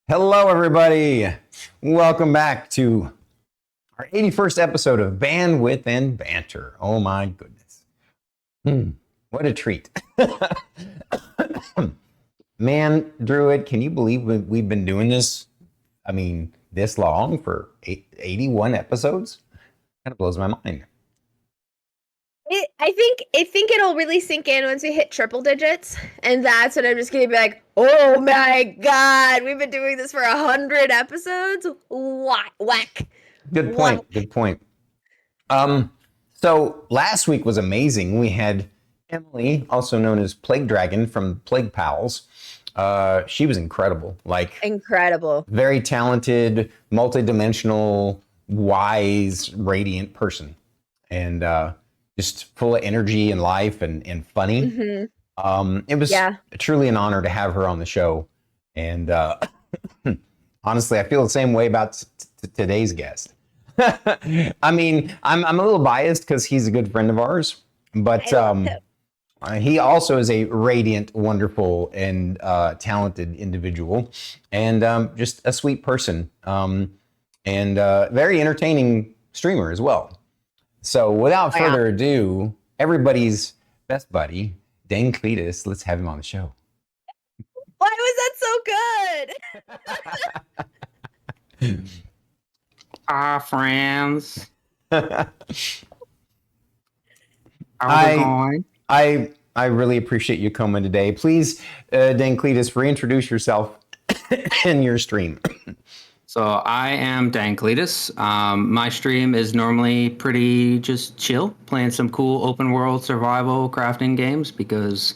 Hello, everybody. Welcome back to our 81st episode of Bandwidth and Banter. Oh, my goodness. What a treat. Man, Druid, can you believe we've been doing this? I mean, this long for 81 episodes? Kind of blows my mind. I think it'll really sink in once we hit triple digits, and that's when I'm just gonna be like, "Oh my god, we've been doing this for 100 episodes. Whack." Good point. Good point. So last week was amazing. We had Emily, also known as Plague Dragon from Plague Pals. She was incredible. Incredible. Very talented, multidimensional, wise, radiant person, and just full of energy and life and funny. Mm-hmm. It was truly an honor to have her on the show. And honestly, I feel the same way about today's guest. I mean, I'm a little biased because he's a good friend of ours, but he also is a radiant, wonderful, and talented individual, and just a sweet person, and very entertaining streamer as well. So without further ado, everybody's best buddy, DangCletus, let's have him on the show. Why was that so good? Hi, friends. I really appreciate you coming today. Please, DangCletus, reintroduce yourself in your stream. So I am DangCletus. My stream is normally pretty just chill, playing some cool open world survival crafting games because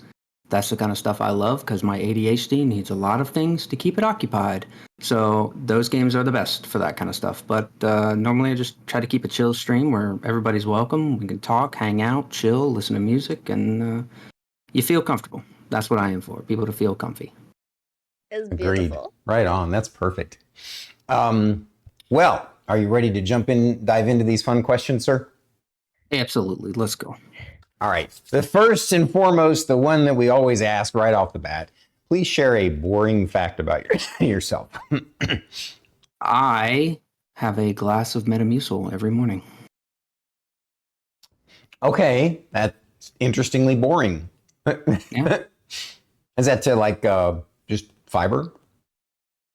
that's the kind of stuff I love because my ADHD needs a lot of things to keep it occupied. So those games are the best for that kind of stuff. But normally I just try to keep a chill stream where everybody's welcome. We can talk, hang out, chill, listen to music, and you feel comfortable. That's what I am for, people to feel comfy. It's beautiful. Agreed. Right on. That's perfect. Well, are you ready to dive into these fun questions, sir? Absolutely. Let's go. All right. The first and foremost, the one that we always ask right off the bat, please share a boring fact about yourself. I have a glass of Metamucil every morning. Okay. That's interestingly boring. Yeah. Is that to just fiber?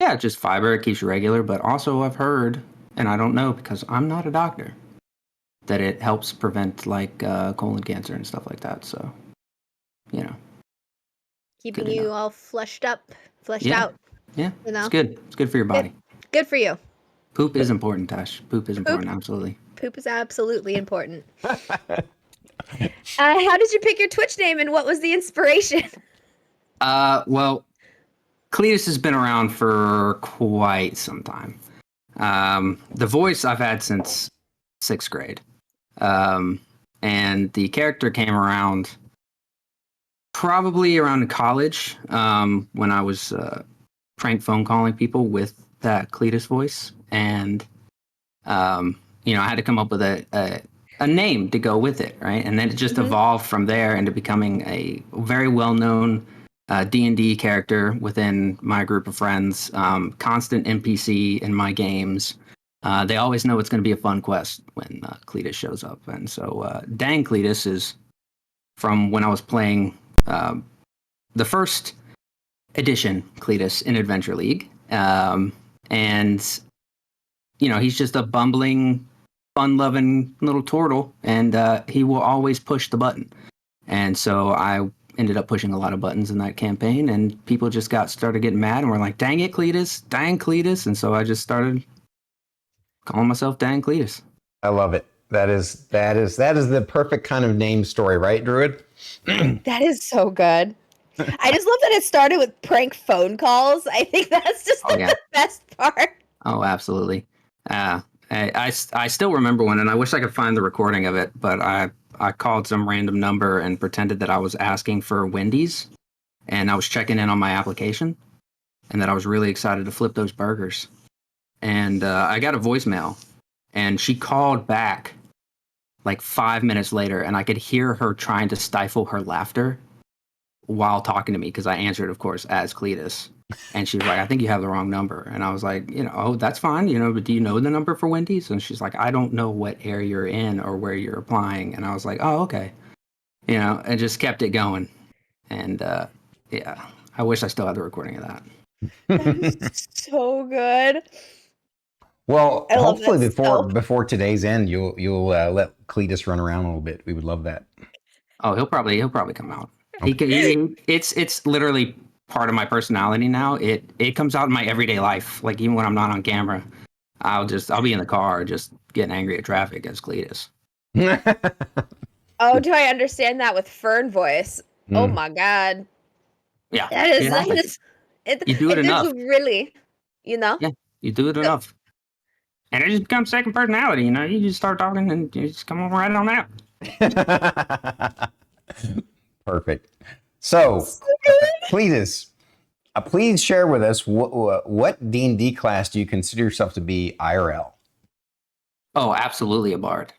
Yeah, just fiber. It keeps you regular. But also I've heard, and I don't know because I'm not a doctor, that it helps prevent colon cancer and stuff like that. So, Keeping you all fleshed out. Yeah, it's good. It's good for your body. Good for you. Poop is important, Tash. Poop is important, absolutely. Poop is absolutely important. How did you pick your Twitch name and what was the inspiration? Well, Cletus has been around for quite some time. The voice I've had since 6th grade. And the character came around probably around college when I was prank phone calling people with that Cletus voice. And, I had to come up with a name to go with it, right? And then it just evolved from there into becoming a very well-known D&D character within my group of friends, constant NPC in my games. They always know it's going to be a fun quest when Cletus shows up. And so DangCletus is from when I was playing the first edition Cletus in Adventure League. And, he's just a bumbling, fun-loving little turtle, and he will always push the button. And so I ended up pushing a lot of buttons in that campaign, and people just started getting mad and were like, "Dang it, Cletus, dang Cletus." And so I just started calling myself DangCletus. I love it. That is the perfect kind of name story, right, Druid? That is so good. I just love that it started with prank phone calls. I think that's just the best part. Oh, absolutely. I still remember one, and I wish I could find the recording of it, but I called some random number and pretended that I was asking for Wendy's, and I was checking in on my application, and that I was really excited to flip those burgers. And I got a voicemail, and she called back like 5 minutes later, and I could hear her trying to stifle her laughter while talking to me because I answered, of course, as Cletus. And she was like, I think you have the wrong number. And I was like, oh, that's fine, but do you know the number for Wendy's? And she's like, I don't know what area you're in or where you're applying. And I was like, oh, okay. And just kept it going. And yeah, I wish I still had the recording of that. So good. Well, I love hopefully that before today's end, you'll let Cletus run around a little bit. We would love that. Oh, he'll probably come out. Okay. It's literally part of my personality now. It comes out in my everyday life. Like even when I'm not on camera, I'll be in the car just getting angry at traffic as Cletus. Oh, do I understand that with Fern voice? Oh my God. Yeah. You do it enough. Really, Yeah, you do it enough. And it just becomes second personality, you just start talking and you just come on right on out. Perfect. So Cletus, please share with us what D&D class do you consider yourself to be IRL? Oh, absolutely a bard.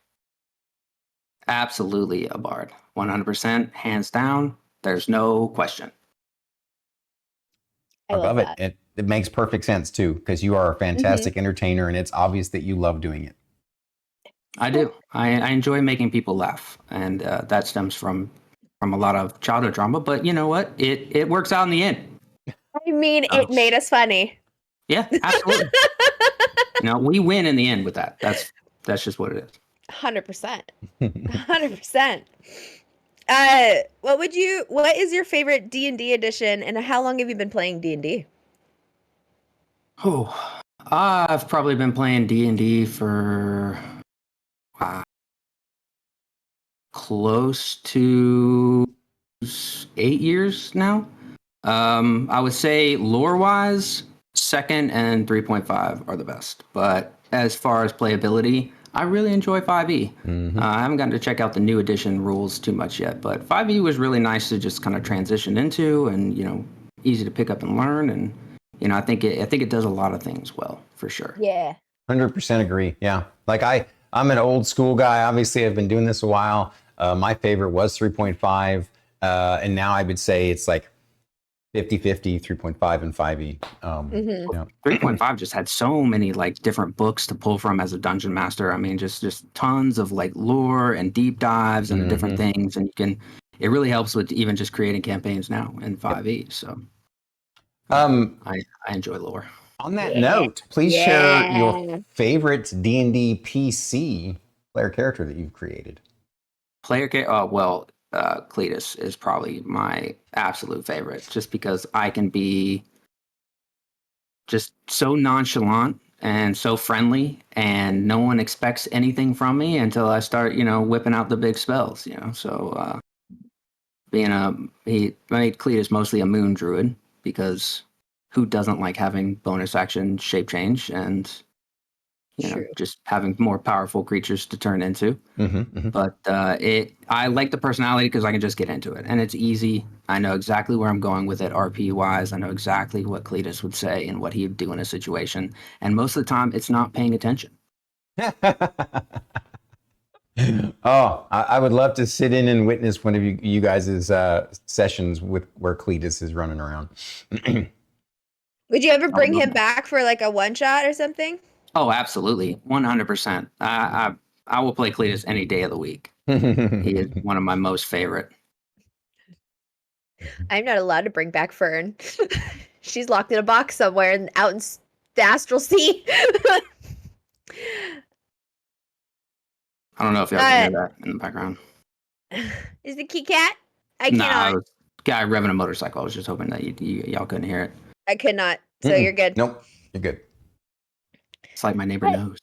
Absolutely a bard. 100%, hands down. There's no question. I love it. It makes perfect sense too, because you are a fantastic entertainer, and it's obvious that you love doing it. I do. I enjoy making people laugh, and that stems from a lot of childhood drama. But you know what? It works out in the end. I mean, it made us funny. Yeah, absolutely. We win in the end with that. That's just what it is. 100%. 100%. What is your favorite D&D edition, and how long have you been playing D&D? Oh, I've probably been playing D&D for close to 8 years now. I would say lore-wise, 2nd and 3.5 are the best. But as far as playability, I really enjoy 5e. I haven't gotten to check out the new edition rules too much yet, but 5e was really nice to just kind of transition into, and easy to pick up and learn. And I think it does a lot of things well, for sure. Yeah. 100% agree. Yeah. Like I'm an old school guy. Obviously, I've been doing this a while. My favorite was 3.5. And now I would say it's like 50-50, 3.5 and 5e. 3.5 just had so many like different books to pull from as a dungeon master. I mean, just tons of like lore and deep dives and different things. And it really helps with even just creating campaigns now in 5e. So I enjoy lore. On that note, please share your favorite D&D PC player character that you've created. Cletus is probably my absolute favorite, just because I can be just so nonchalant and so friendly, and no one expects anything from me until I start, whipping out the big spells, So he made Cletus mostly a moon druid, because who doesn't like having bonus action shape change and just having more powerful creatures to turn into. But I like the personality because I can just get into it, and it's easy. I know exactly where I'm going with it RP wise. I know exactly what Cletus would say and what he would do in a situation, and most of the time it's not paying attention. Oh, I would love to sit in and witness one of you guys' sessions with where Cletus is running around. Would you ever bring him back for like a one shot or something? Oh, absolutely. 100%. I will play Cletus any day of the week. He is one of my most favorite. I'm not allowed to bring back Fern. She's locked in a box somewhere out in the astral sea. I don't know if y'all can hear that in the background. Is the key cat? I was guy revving a motorcycle. I was just hoping that y'all couldn't hear it. I could not. So you're good. Nope, you're good. It's like my neighbor knows.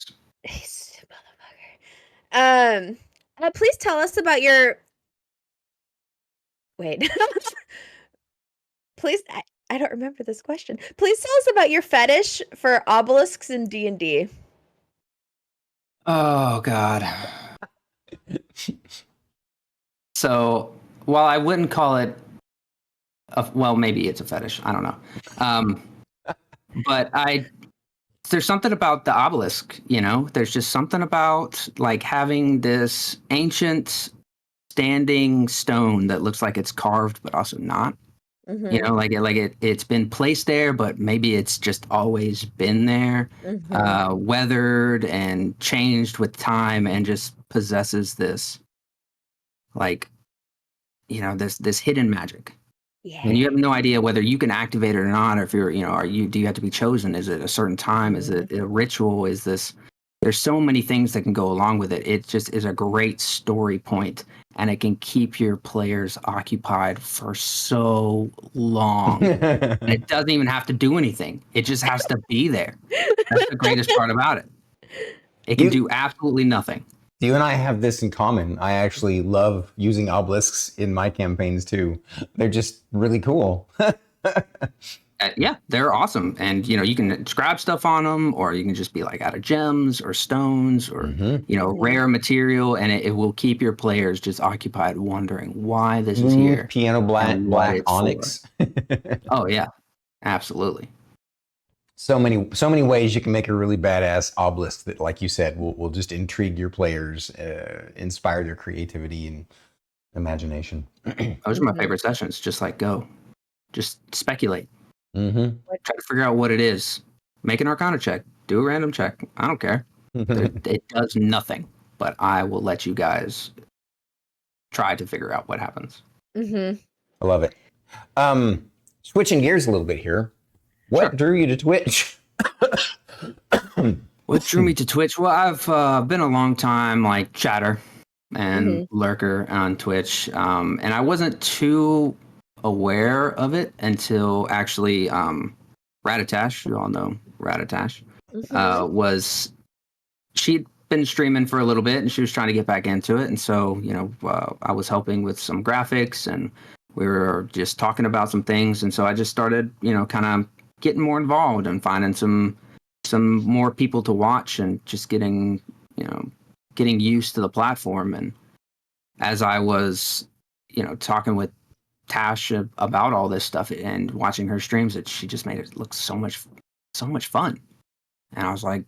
Motherfucker. Please tell us about your. Wait. Please, I don't remember this question. Please tell us about your fetish for obelisks in D&D. Oh God. So, while I wouldn't call it, maybe it's a fetish. I don't know. But there's something about the obelisk, there's just something about like having this ancient standing stone that looks like it's carved, but also not. You know, it's been placed there, but maybe it's just always been there, weathered and changed with time, and just possesses this, like, you know, this hidden magic. Yeah. And you have no idea whether you can activate it or not, or if you're, you know, do you have to be chosen? Is it a certain time? Is it a ritual? Is this, there's so many things that can go along with it. It just is a great story point, and it can keep your players occupied for so long. And it doesn't even have to do anything. It just has to be there. That's the greatest part about it. It can do absolutely nothing. You and I have this in common. I actually love using obelisks in my campaigns too. They're just really cool. Yeah, they're awesome. And, you know, you can grab stuff on them, or you can just be like out of gems or stones or, you know, rare material. And it will keep your players just occupied wondering why this is here. Piano black onyx. Oh, yeah, absolutely. So many ways you can make a really badass obelisk that, like you said, will just intrigue your players, inspire their creativity and imagination. Those are my favorite sessions. Just like just speculate. Try to figure out what it is. Make an Arcana check. Do a random check. I don't care. It does nothing, but I will let you guys try to figure out what happens. I love it. Switching gears a little bit here. What drew you to Twitch? What drew me to Twitch? Well, I've been a long time like chatter and lurker on Twitch, and I wasn't too aware of it until actually Ratatash, you all know Ratatash, she'd been streaming for a little bit, and she was trying to get back into it, and so, you know, I was helping with some graphics, and we were just talking about some things, and so I just started, you know, kind of getting more involved and finding some more people to watch, and just getting used to the platform. And as I was, you know, talking with Tash about all this stuff and watching her streams, she just made it look so much fun. And I was like,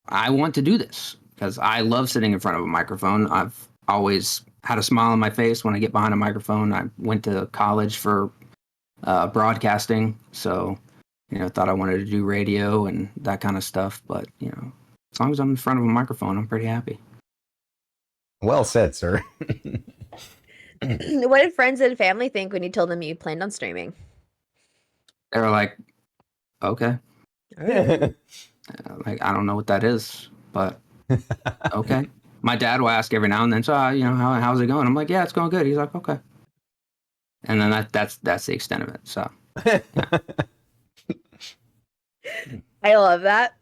I want to do this because I love sitting in front of a microphone. I've always had a smile on my face when I get behind a microphone. I went to college for broadcasting, so, you know, thought I wanted to do radio and that kind of stuff. But, you know, as long as I'm in front of a microphone, I'm pretty happy. Well said, sir. What did friends and family think when you told them you planned on streaming? They were like, okay. Like, I don't know what that is, but okay. My dad will ask every now and then, so, you know, how's it going? I'm like, yeah, it's going good. He's like, okay. And then that's the extent of it. So yeah. I love that.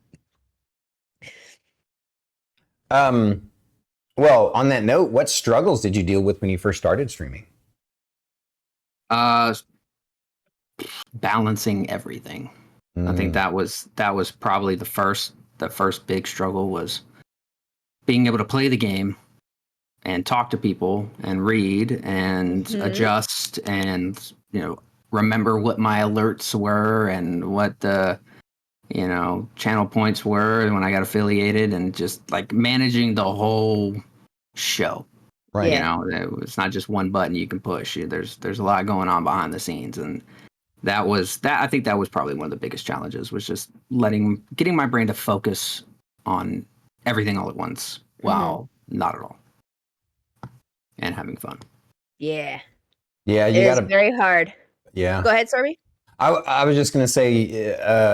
Well, on that note, what struggles did you deal with when you first started streaming? Balancing everything. I think that was probably the first big struggle, was being able to play the game and talk to people and read and adjust and, you know, remember what my alerts were and what the, you know, channel points were when I got affiliated, and just like managing the whole show. Right. You know, it's not just one button you can push. There's a lot going on behind the scenes, and I think that was probably one of the biggest challenges, was just getting my brain to focus on everything all at once while not at all, and having fun. Yeah. Yeah, it's very hard. Yeah. Go ahead, Sorby. I was just going to say,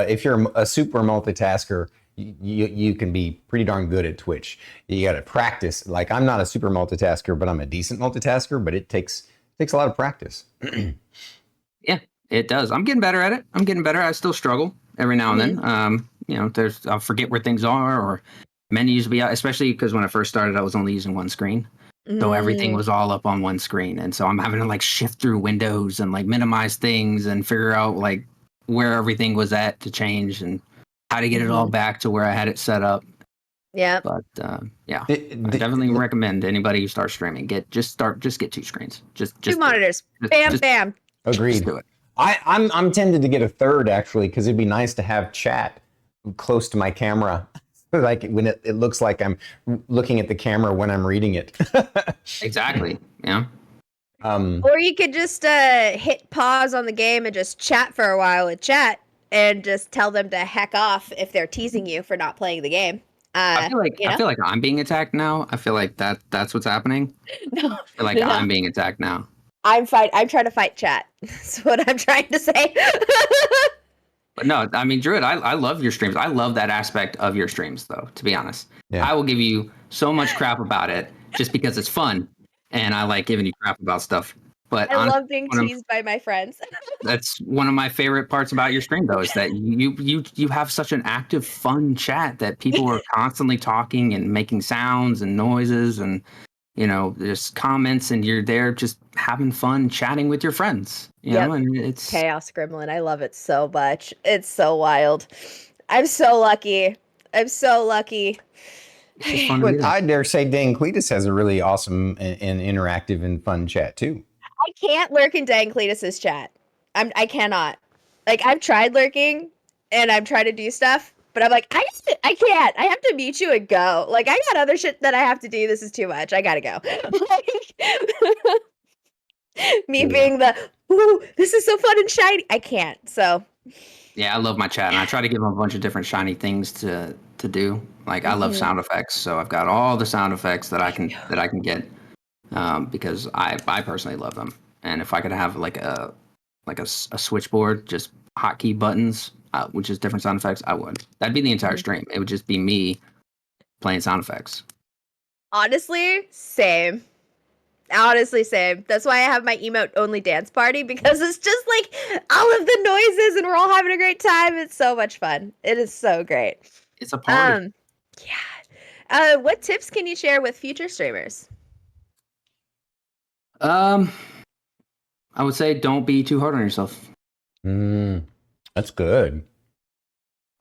if you're a super multitasker, you can be pretty darn good at Twitch. You got to practice. Like, I'm not a super multitasker, but I'm a decent multitasker, but it takes a lot of practice. Yeah, it does. I'm getting better at it. I still struggle every now and then. You know, I'll forget where things are, or menus will be out, especially because when I first started, I was only using one screen. So everything was all up on one screen. And so I'm having to like shift through windows and like minimize things and figure out like where everything was at to change and how to get it all back to where I had it set up. Yeah. But yeah, I definitely recommend anybody who starts streaming, just get two screens. Just two monitors. Bam. Agreed. Just do it. I'm tempted to get a third, actually, because it'd be nice to have chat close to my camera. Like when it looks like I'm looking at the camera when I'm reading it. Exactly. Yeah. Or you could just hit pause on the game and just chat for a while with chat and just tell them to heck off if they're teasing you for not playing the game. I feel like You know? I feel like I'm being attacked now. I feel like that's what's happening. No, I feel like no. I'm being attacked now. I'm trying to fight chat. That's what I'm trying to say. But no, I mean, Druid, I love your streams. I love that aspect of your streams, though, to be honest. Yeah. I will give you so much crap about it just because it's fun and I like giving you crap about stuff. But I honestly, love being teased by my friends. that's one of my favorite parts about your stream, though, is that you have such an active, fun chat that people are constantly talking and making sounds and noises and, you know, just comments, and you're there just having fun chatting with your friends, you know, and it's Chaos Gremlin. I love it so much. It's so wild. I'm so lucky. I'm so lucky. it's just fun to be But there. I dare say DangCletus has a really awesome and interactive and fun chat too. I can't lurk in DangCletus's chat. I cannot. Like, I've tried lurking and I've tried to do stuff, but I'm like, I can't. I have to mute you and go. Like, I got other shit that I have to do. This is too much. I gotta go. Me being the, ooh, this is so fun and shiny. I can't. So Yeah, I love my chat, and I try to give them a bunch of different shiny things to do. Like I love sound effects, so I've got all the sound effects that I can get because I personally love them. And if I could have like a switchboard, just hotkey buttons, which is different sound effects, I would. That'd be the entire stream. It would just be me playing sound effects. honestly, same. Honestly, same. That's why I have my emote only dance party, because it's just like all of the noises and we're all having a great time. It's so much fun. It is so great. It's a party. Yeah. What tips can you share with future streamers? I would say don't be too hard on yourself. That's good.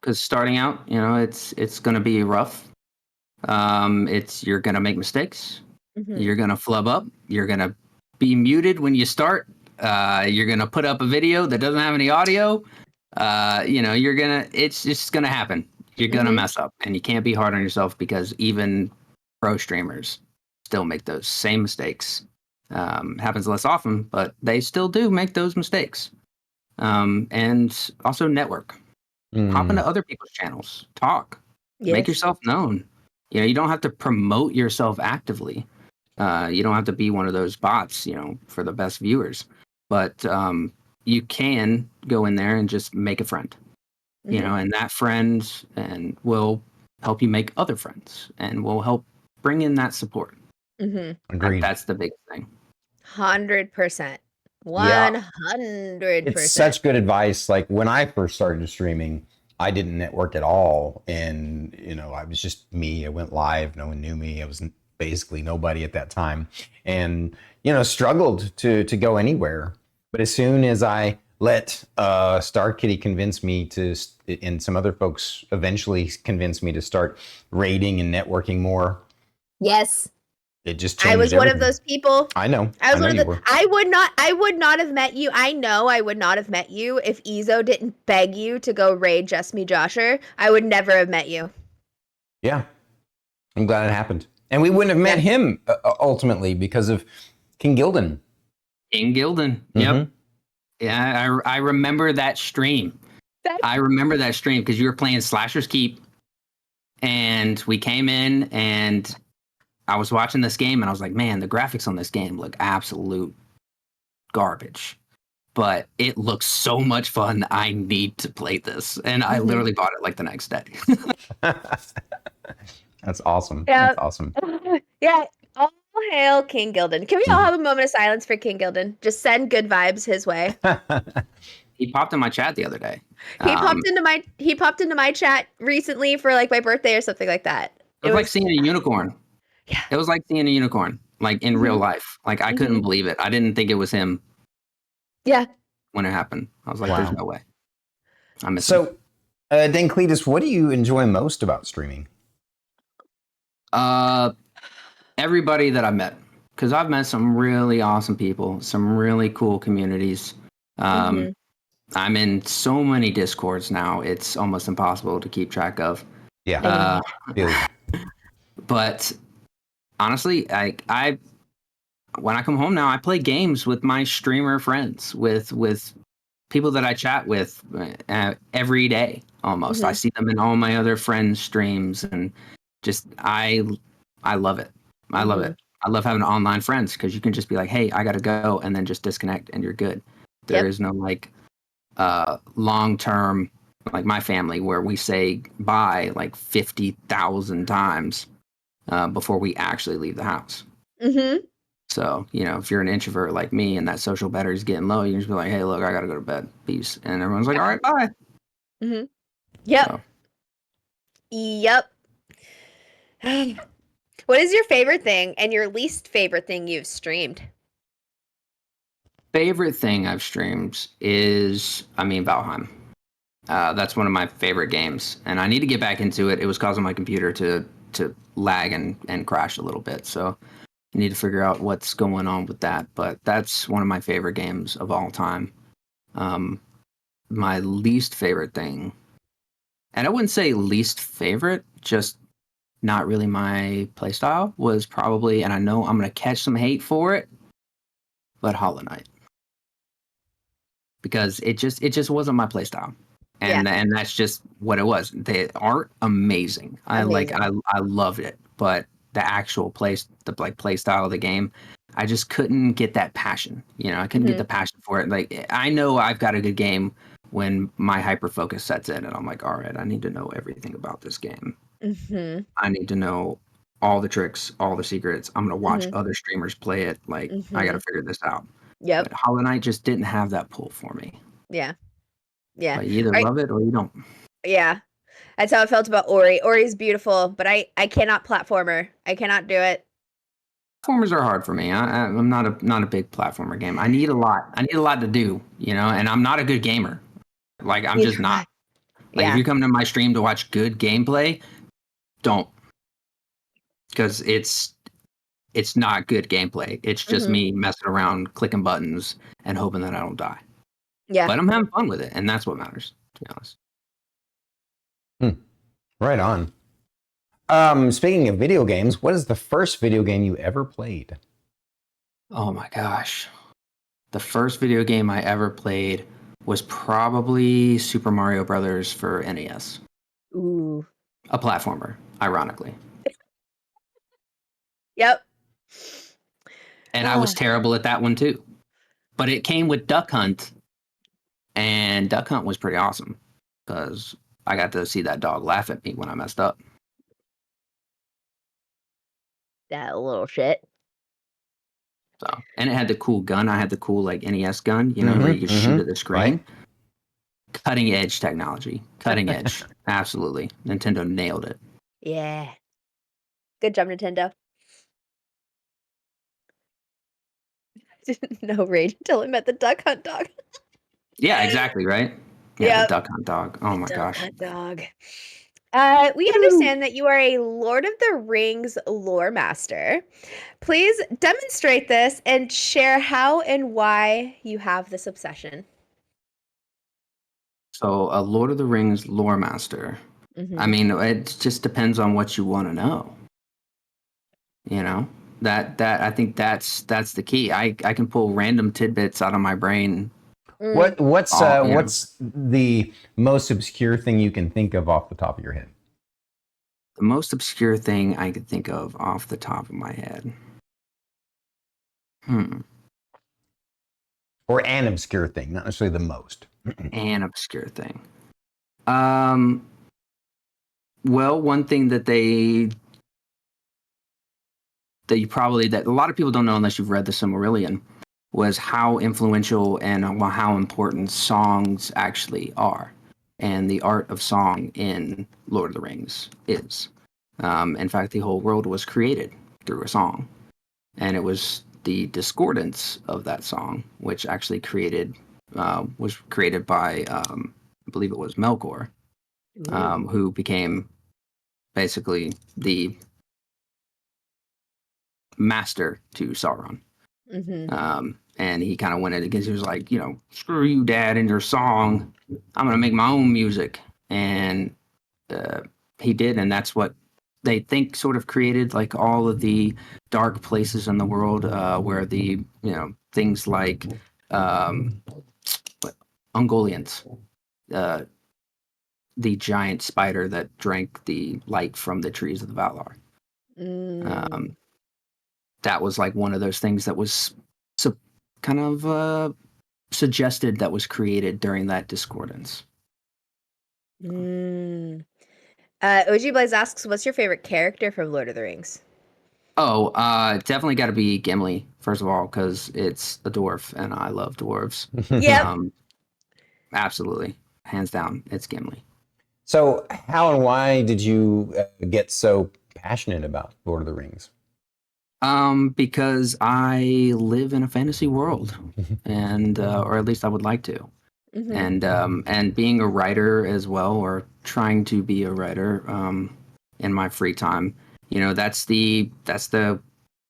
Because starting out, you know, it's going to be rough. You're going to make mistakes. You're going to flub up. You're going to be muted when you start. You're going to put up a video that doesn't have any audio. You know, it's just going to happen. You're going to mess up, and you can't be hard on yourself, because even pro streamers still make those same mistakes. Happens less often, but they still do make those mistakes. And also network. Hop into other people's channels. Talk. Make yourself known. You know, you don't have to promote yourself actively. You don't have to be one of those bots, you know, for the best viewers. But you can go in there and just make a friend. You know, and that friend will help you make other friends, and will help bring in that support. Agreed. That's the big thing. 100%. 100%. It's such good advice. Like when I first started streaming, I didn't network at all. And, you know, I was just me. I went live. No one knew me. I was basically nobody at that time. And, you know, struggled to go anywhere. But as soon as I let Star Kitty convince me to, and some other folks eventually convinced me to start raiding and networking more, Yes. it just changed I was one of everything. those people. I know. I was one of you the. were. I would not have met you. I know I would not have met you if Ezo didn't beg you to go raid Just Me Josher. I would never have met you. Yeah. I'm glad it happened. And we wouldn't have met him ultimately because of King Gildan. King Gildan. Yep. Yeah, I remember that stream. I remember that stream because you were playing Slasher's Keep, and we came in, and I was watching this game, and I was like, man, the graphics on this game look absolute garbage. But it looks so much fun. I need to play this. And I literally bought it like the next day. That's awesome. Yeah. That's awesome. Yeah. All hail King Gildan. Can we all have a moment of silence for King Gildan? Just send good vibes his way. He popped in my chat the other day. He popped into my chat recently for like my birthday or something like that. It was like seeing a unicorn. Yeah. It was like seeing a unicorn, like in real life. Like I couldn't believe it. I didn't think it was him. Yeah. When it happened, I was like, Wow. "There's no way." I miss him. So, DangCletus, what do you enjoy most about streaming? Everybody that I've met, because I've met some really awesome people, some really cool communities. I'm in so many Discords now; it's almost impossible to keep track of. Yeah. But honestly, I when I come home now, I play games with my streamer friends, with people that I chat with every day almost. I see them in all my other friends' streams, and just I love it. I love it. I love having online friends because you can just be like, hey, I gotta go, and then just disconnect, and you're good. There is no like long term, like my family, where we say bye like 50,000 times before we actually leave the house. So, you know, if you're an introvert like me and that social battery is getting low, you just be like, hey, look, I got to go to bed. Peace. And everyone's like, all right, bye. Yep. So, Yep. What is your favorite thing and your least favorite thing you've streamed? favorite thing I've streamed is, Valheim. That's one of my favorite games, and I need to get back into it. It was causing my computer to lag and crash a little bit, so I need to figure out what's going on with that. But that's one of my favorite games of all time. My least favorite thing, and I wouldn't say least favorite, just not really my playstyle, was probably, and I know I'm gonna catch some hate for it, but Hollow Knight, because it just wasn't my playstyle. And that's just what it was. The art amazing. I loved it, but the actual play style of the game, I just couldn't get that passion. You know, I couldn't get the passion for it. Like, I know I've got a good game when my hyper focus sets in, and I'm like, all right, I need to know everything about this game. I need to know all the tricks, all the secrets. I'm gonna watch other streamers play it. Like, I gotta figure this out. Yep. But Hollow Knight just didn't have that pull for me. Yeah. Yeah. But you either love it or you don't. Yeah. That's how I felt about Ori. Ori's beautiful, but I cannot platformer. I cannot do it. Platformers are hard for me. I'm not a big platformer game. I need a lot. I need a lot to do, you know, and I'm not a good gamer. Like, I'm just not. Like, if you come to my stream to watch good gameplay, don't. Because it's not good gameplay. It's just me messing around, clicking buttons, and hoping that I don't die. Yeah. But I'm having fun with it, and that's what matters, to be honest. Right on. Speaking of video games, what is the first video game you ever played? Oh my gosh. The first video game I ever played was probably Super Mario Brothers for NES. Ooh. A platformer, ironically. Yep. And I was terrible at that one too. But it came with Duck Hunt, and Duck Hunt was pretty awesome because I got to see that dog laugh at me when I messed up. That little shit. So, and it had the cool gun. I had the cool like NES gun, you know, where you could shoot at the screen. Right. Cutting edge technology. Cutting edge. Absolutely. Nintendo nailed it. Yeah. Good job, Nintendo. Didn't know Rage until I met the Duck Hunt dog. Yeah, exactly, right? Yeah, the Duck Hunt dog. Oh my gosh. Duck Hunt dog. We understand that you are a Lord of the Rings lore master. Please demonstrate this and share how and why you have this obsession. So, a Lord of the Rings lore master. I mean, it just depends on what you want to know. You know, that I think that's the key. I can pull random tidbits out of my brain. What's the most obscure thing you can think of off the top of your head? The most obscure thing I could think of off the top of my head. Or an obscure thing, not necessarily the most. An obscure thing. Well, one thing that that a lot of people don't know unless you've read the Silmarillion was how influential and how important songs actually are, and the art of song in Lord of the Rings is. In fact, the whole world was created through a song, and it was the discordance of that song which actually was created by I believe it was Melkor, who became basically the master to Sauron. And he kind of went in because he was like, you know, screw you, Dad, and your song. I'm gonna make my own music, and he did, and that's what they think sort of created like all of the dark places in the world where the things like Ungoliants, the giant spider that drank the light from the trees of the Valar. That was like one of those things that was kind of suggested that was created during that discordance. OG Blaze asks, what's your favorite character from Lord of the Rings? Oh, definitely got to be Gimli, first of all, because it's a dwarf and I love dwarves. Yep. Absolutely. Hands down, it's Gimli. So how and why did you get so passionate about Lord of the Rings? Because I live in a fantasy world, and or at least I would like to. And being a writer as well, or trying to be a writer in my free time, that's the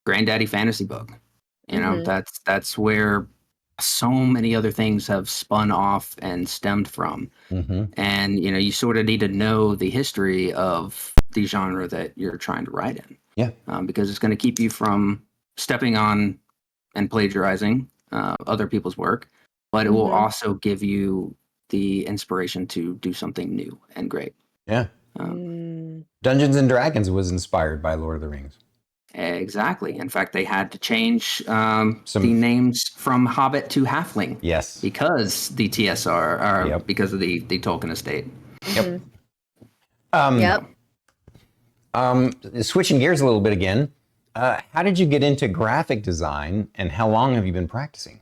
granddaddy fantasy book. That's where so many other things have spun off and stemmed from. And you sort of need to know the history of the genre that you're trying to write in. Yeah. Because it's going to keep you from stepping on and plagiarizing other people's work, but it will also give you the inspiration to do something new and great. Yeah. Dungeons and Dragons was inspired by Lord of the Rings. Exactly. In fact, they had to change the names from Hobbit to Halfling. Yes. Because the TSR, or because of the Tolkien estate. Switching gears a little bit again, how did you get into graphic design, and how long have you been practicing?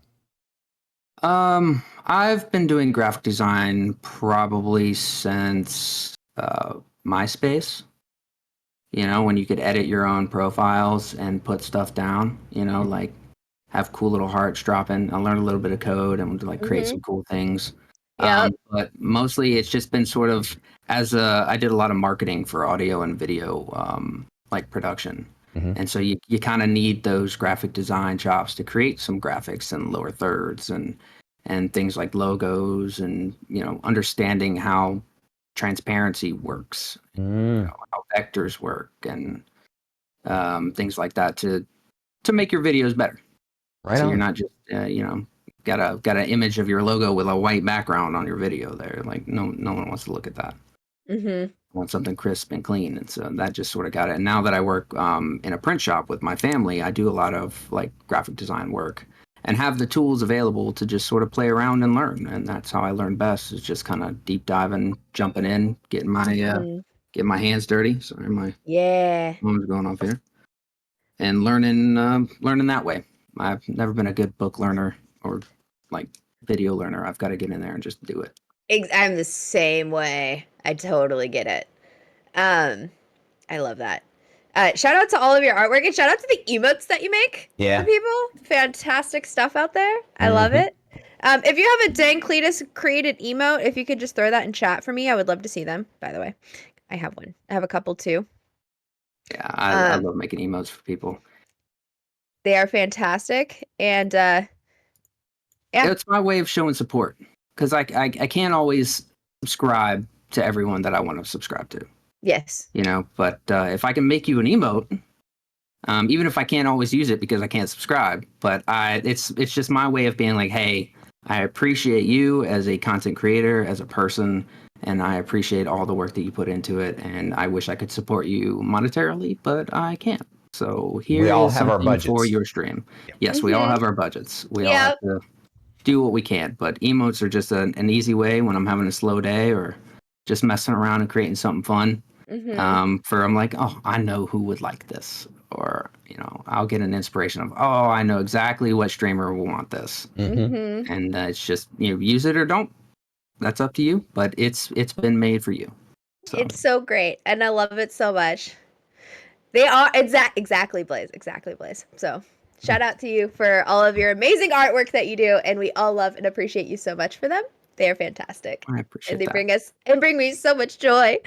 I've been doing graphic design probably since MySpace. When you could edit your own profiles and put stuff down, like have cool little hearts dropping. I learned a little bit of code and would like create some cool things. But mostly it's just been sort of I did a lot of marketing for audio and video, like production. And so you kind of need those graphic design chops to create some graphics and lower thirds and things like logos and, understanding how transparency works, how vectors work and things like that to make your videos better. Right. So you're not just, got an image of your logo with a white background on your video there. Like no one wants to look at that. I want something crisp and clean. And so that just sort of got it. And now that I work in a print shop with my family, I do a lot of like graphic design work and have the tools available to just sort of play around and learn. And that's how I learn best, is just kind of deep diving, jumping in, getting my hands dirty. Sorry, my phone's going off here. And learning that way. I've never been a good book learner or like video learner. I've got to get in there and just do it. I'm the same way. I totally get it. I love that. Shout out to all of your artwork, and shout out to the emotes that you make for people. Fantastic stuff out there. I love it. If you have a DangCletus created emote, if you could just throw that in chat for me, I would love to see them, by the way. I have one. I have a couple too. Yeah, I love making emotes for people. They are fantastic. And it's my way of showing support, because I can't always subscribe to everyone that I want to subscribe to. Yes. But if I can make you an emote, even if I can't always use it because I can't subscribe, but it's just my way of being like, hey, I appreciate you as a content creator, as a person, and I appreciate all the work that you put into it, and I wish I could support you monetarily, but I can't. So here we all is have our something budgets for your stream. Yes, we all have our budgets. We all have to do what we can, but emotes are just an easy way when I'm having a slow day or just messing around and creating something fun. I'm like, oh, I know who would like this, or I'll get an inspiration of, oh, I know exactly what streamer will want this, and it's just use it or don't. That's up to you, but it's been made for you. So. It's so great, and I love it so much. They are exactly Blaze. So shout out to you for all of your amazing artwork that you do, and we all love and appreciate you so much for them. They are fantastic. I appreciate that. Bring me so much joy.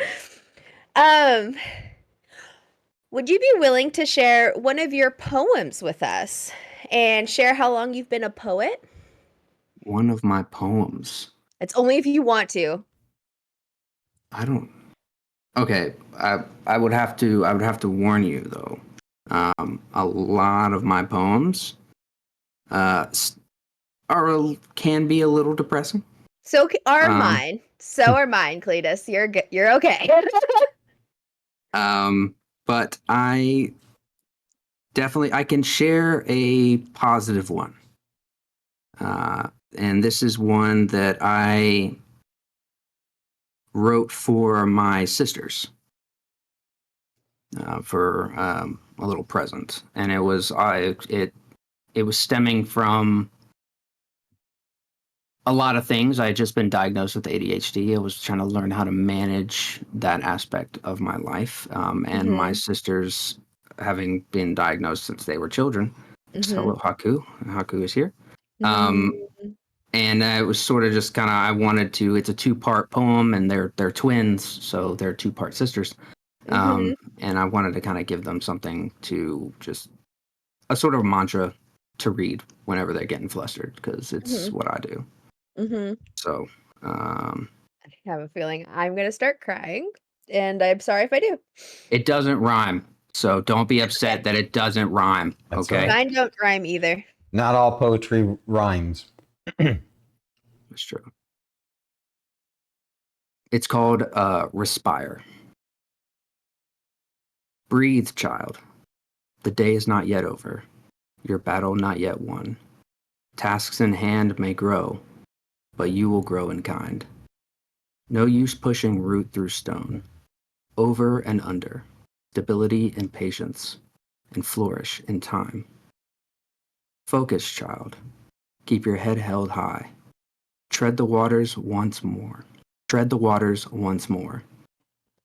Would you be willing to share one of your poems with us and share how long you've been a poet? One of my poems. It's only if you want to. I don't Okay, I would have to warn you though. A lot of my poems can be a little depressing. So are Um, mine. So are mine, Cletus. You're good. You're okay. But I can share a positive one. And this is one that I wrote for my sisters for a little present, and it was stemming from a lot of things. I had just been diagnosed with ADHD. I was trying to learn how to manage that aspect of my life, and my sisters having been diagnosed since they were children. So hello, Haku. Haku is here. And it was sort of just kind of, I wanted to, it's a 2-part poem, and they're twins, so they're 2-part sisters. And I wanted to kind of give them something to just, a sort of mantra to read whenever they're getting flustered, because it's what I do. So, I have a feeling I'm going to start crying, and I'm sorry if I do. it doesn't rhyme, so don't be upset that it doesn't rhyme, That's okay? all right. Mine don't rhyme either. Not all poetry rhymes. That's true. It's called Respire. Breathe, child. The day is not yet over. Your battle not yet won. Tasks in hand may grow, but you will grow in kind. No use pushing root through stone. Over and under. Stability and patience. And flourish in time. Focus, child. Keep your head held high. Tread the waters once more. Tread the waters once more.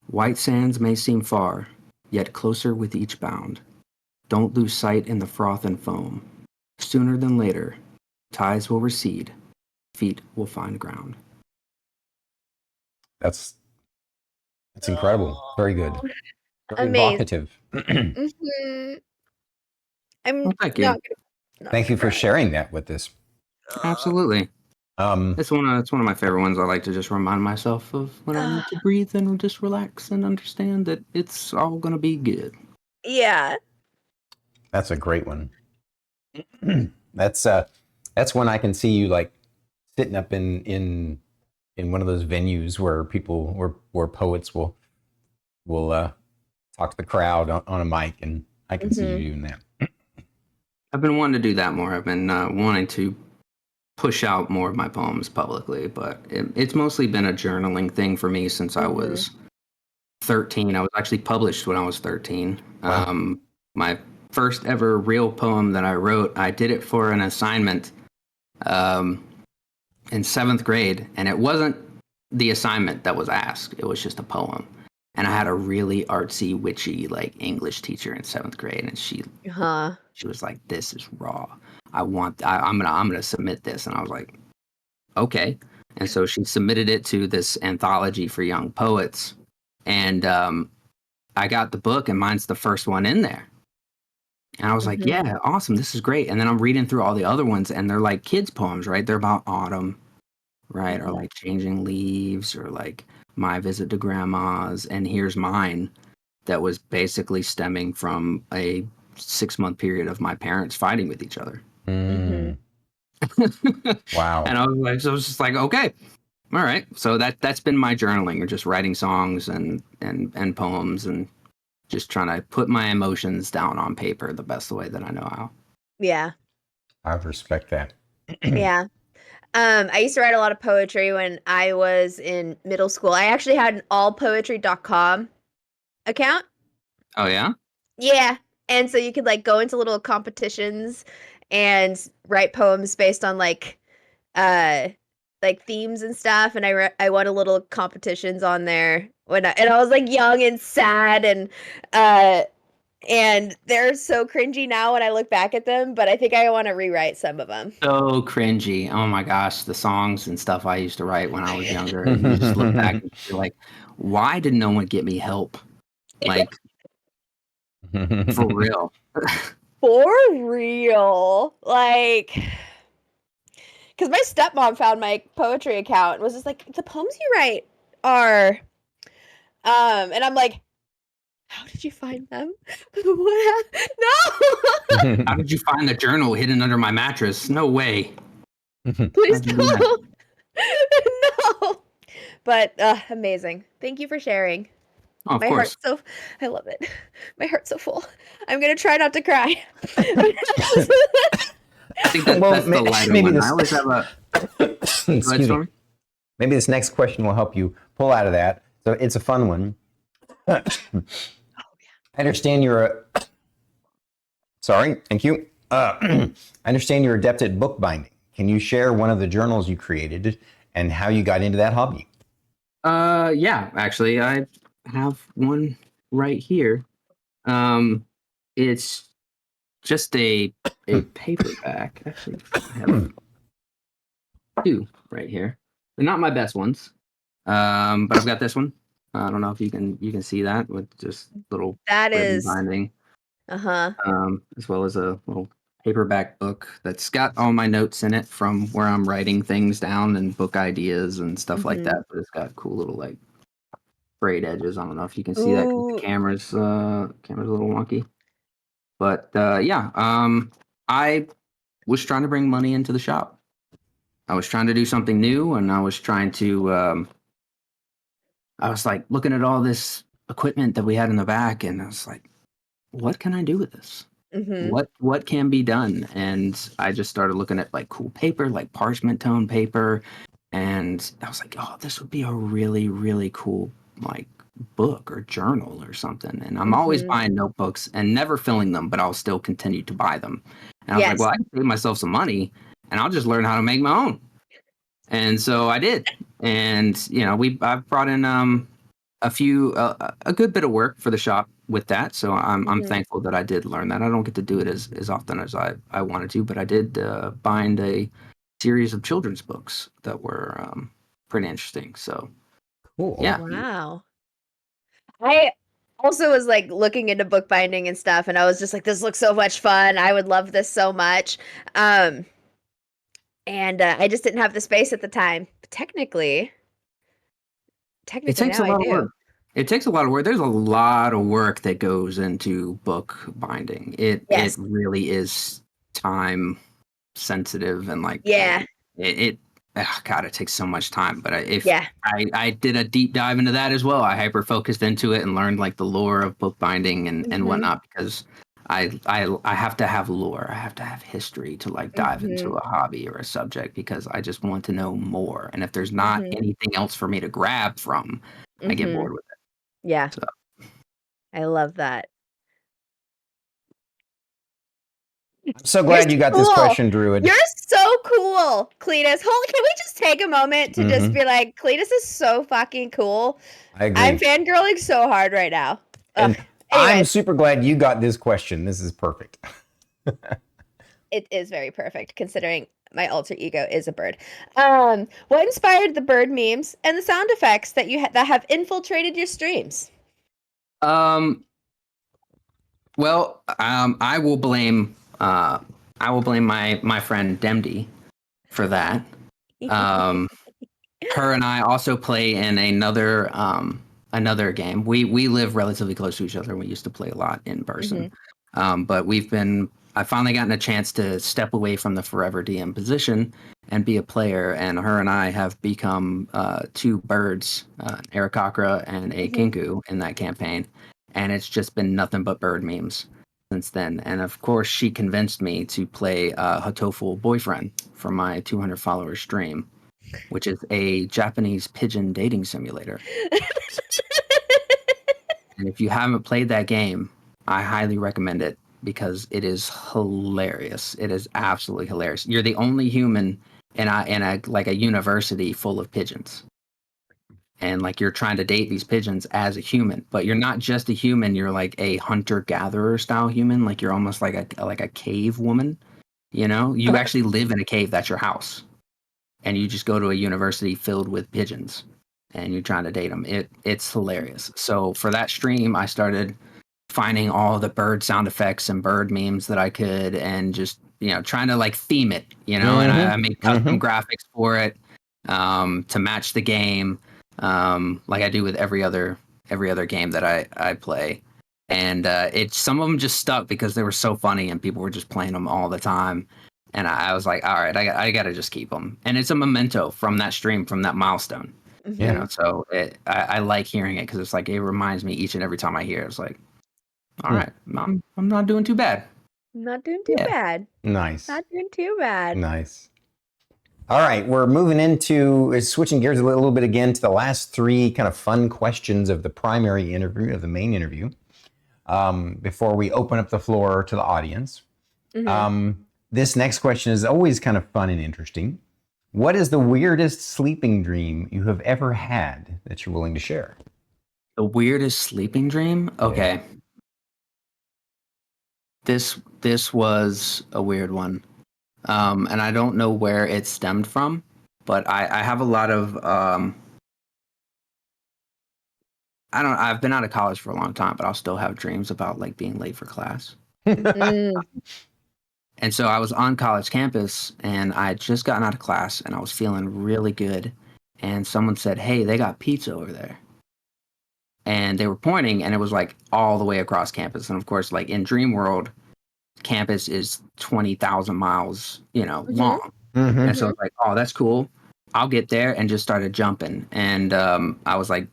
White sands may seem far, yet closer with each bound. Don't lose sight in the froth and foam. Sooner than later, tides will recede, feet will find ground. That's incredible. Very good. Very Amazing. evocative. I'm Well, thank you. not gonna Thank you for cry. sharing that with us. Absolutely. Um, It's one of my favorite ones. I like to just remind myself of when I need to breathe and just relax and understand that it's all gonna be good. Yeah. that's a great one. That's one I can see you like sitting up in one of those venues where people where poets will talk to the crowd on a mic, and I can see you doing that. I've been wanting to do that more. I've been wanting to push out more of my poems publicly, but it's mostly been a journaling thing for me since I was 13. I was actually published when I was 13. Wow. My first ever real poem that I wrote, I did it for an assignment in 7th grade, and it wasn't the assignment that was asked. It was just a poem. And I had a really artsy, witchy, like English teacher in 7th grade, and she was like, "This is raw. I'm gonna submit this." And I was like, "Okay." And so she submitted it to this anthology for young poets, and I got the book, and mine's the first one in there. And I was like, "Yeah, awesome. This is great." And then I'm reading through all the other ones, and they're like kids' poems, right? They're about autumn, right? Or like changing leaves, or like my visit to grandma's. And here's mine that was basically stemming from a 6-month period of my parents fighting with each other. Wow. And I was just like, okay, all right. So that's been my journaling, or just writing songs and poems, and just trying to put my emotions down on paper the best way that I know how. Yeah. I respect that. Yeah. I used to write a lot of poetry when I was in middle school. I actually had an allpoetry.com account. Oh yeah? Yeah. And so you could like go into little competitions and write poems based on like themes and stuff, and I won a little competitions on there when I was like young and sad, and they're so cringy now when I look back at them, but I think I want to rewrite some of them. So cringy. Oh my gosh, the songs and stuff I used to write when I was younger. You just look back and you're like, why did no one get me help? Like, for real. For real. Like, because my stepmom found my poetry account and was just like, the poems you write are And I'm like, how did you find them? What no. How did you find the journal hidden under my mattress? No way. Please How'd you do that? don't. No. But amazing. Thank you for sharing. Oh, of My course. heart's so I love it. My heart's so full. I'm gonna try not to cry. I think that's the lighter maybe one. this, I always have a. excuse me. Maybe this next question will help you pull out of that. So it's a fun one. I understand you're a. Sorry, thank you. I understand you're adept at bookbinding. Can you share one of the journals you created and how you got into that hobby? Yeah, actually, I have one right here. It's just a paperback. Actually, I have two right here. They're not my best ones. But I've got this one. I don't know if you can see that with just little That ribbon is binding. uh-huh. As well as a little paperback book that's got all my notes in it from where I'm writing things down and book ideas and stuff like that. But it's got cool little like frayed edges. I don't know if you can see that because the camera's a little wonky. But yeah, I was trying to bring money into the shop. I was trying to do something new, and I was trying to. I was like looking at all this equipment that we had in the back, and I was like, "What can I do with this? What can be done?" And I just started looking at like cool paper, like parchment tone paper, and I was like, "Oh, this would be a really, really cool like book or journal or something." And I'm always buying notebooks and never filling them, but I'll still continue to buy them. And I was like, "Well, I can save myself some money, and I'll just learn how to make my own." And so I did. And I've brought in a good bit of work for the shop with that. So I'm thankful that I did learn that. I don't get to do it as often as I wanted to, but I did bind a series of children's books that were pretty interesting. So Cool. Yeah. Wow. I also was like looking into bookbinding and stuff, and I was just like, this looks so much fun. I would love this so much. And I just didn't have the space at the time. But technically It takes now a lot I of do. work. It takes a lot of work. There's a lot of work that goes into book binding. It really is time sensitive and like God, it takes so much time. But I did a deep dive into that as well. I hyper focused into it and learned like the lore of bookbinding and whatnot, because I have to have lore. I have to have history to like dive into a hobby or a subject, because I just want to know more. And if there's not anything else for me to grab from, I get bored with it. Yeah. So. I love that. I'm so glad you got this question, Druid. You're so cool, Cletus. Can we just take a moment to just be like, Cletus is so fucking cool. I agree. I'm fangirling so hard right now. And I'm super glad you got this question. This is perfect. It is very perfect, considering my alter ego is a bird. What inspired the bird memes and the sound effects that that have infiltrated your streams? Well, I will blame my friend Demdy for that. Her and I also play in another game. We live relatively close to each other, and we used to play a lot in person. But I've finally gotten a chance to step away from the forever DM position and be a player, and her and I have become two birds, an Aarakocra and a Kinku in that campaign. And it's just been nothing but bird memes since then. And of course, she convinced me to play Hatoful Boyfriend for my 200 follower stream, which is a Japanese pigeon dating simulator. And if you haven't played that game, I highly recommend it, because it is hilarious. It is absolutely hilarious. You're the only human in a university full of pigeons. And like you're trying to date these pigeons as a human, but you're not just a human. You're like a hunter-gatherer style human. Like you're almost like a cave woman. You actually live in a cave. That's your house, and you just go to a university filled with pigeons, and you're trying to date them. It's hilarious. So for that stream, I started finding all the bird sound effects and bird memes that I could, and just trying to like theme it. And I made custom graphics for it to match the game. Like I do with every other every other game that I play. And some of them just stuck because they were so funny and people were just playing them all the time. And I was like, all right, I got to just keep them. And it's a memento from that stream, from that milestone. Mhm. You know, so I like hearing it because it's like, it reminds me each and every time I hear it. It's like, all right, I'm not doing too bad. Not doing too bad. Nice. Not doing too bad. Nice. All right, we're moving into switching gears a little bit again to the last three kind of fun questions of the primary interview, of the main interview, before we open up the floor to the audience. This next question is always kind of fun and interesting. What is the weirdest sleeping dream you have ever had that you're willing to share? The weirdest sleeping dream? Okay. Yeah. This was a weird one. And I don't know where it stemmed from, but I have a lot of I've been out of college for a long time, but I'll still have dreams about like being late for class. And so I was on college campus and I had just gotten out of class and I was feeling really good. And someone said, "Hey, they got pizza over there." And they were pointing and it was like all the way across campus. And of course, like in Dream World, campus is 20,000 miles, long. And so it's like, oh, that's cool. I'll get there, and just started jumping. And I was like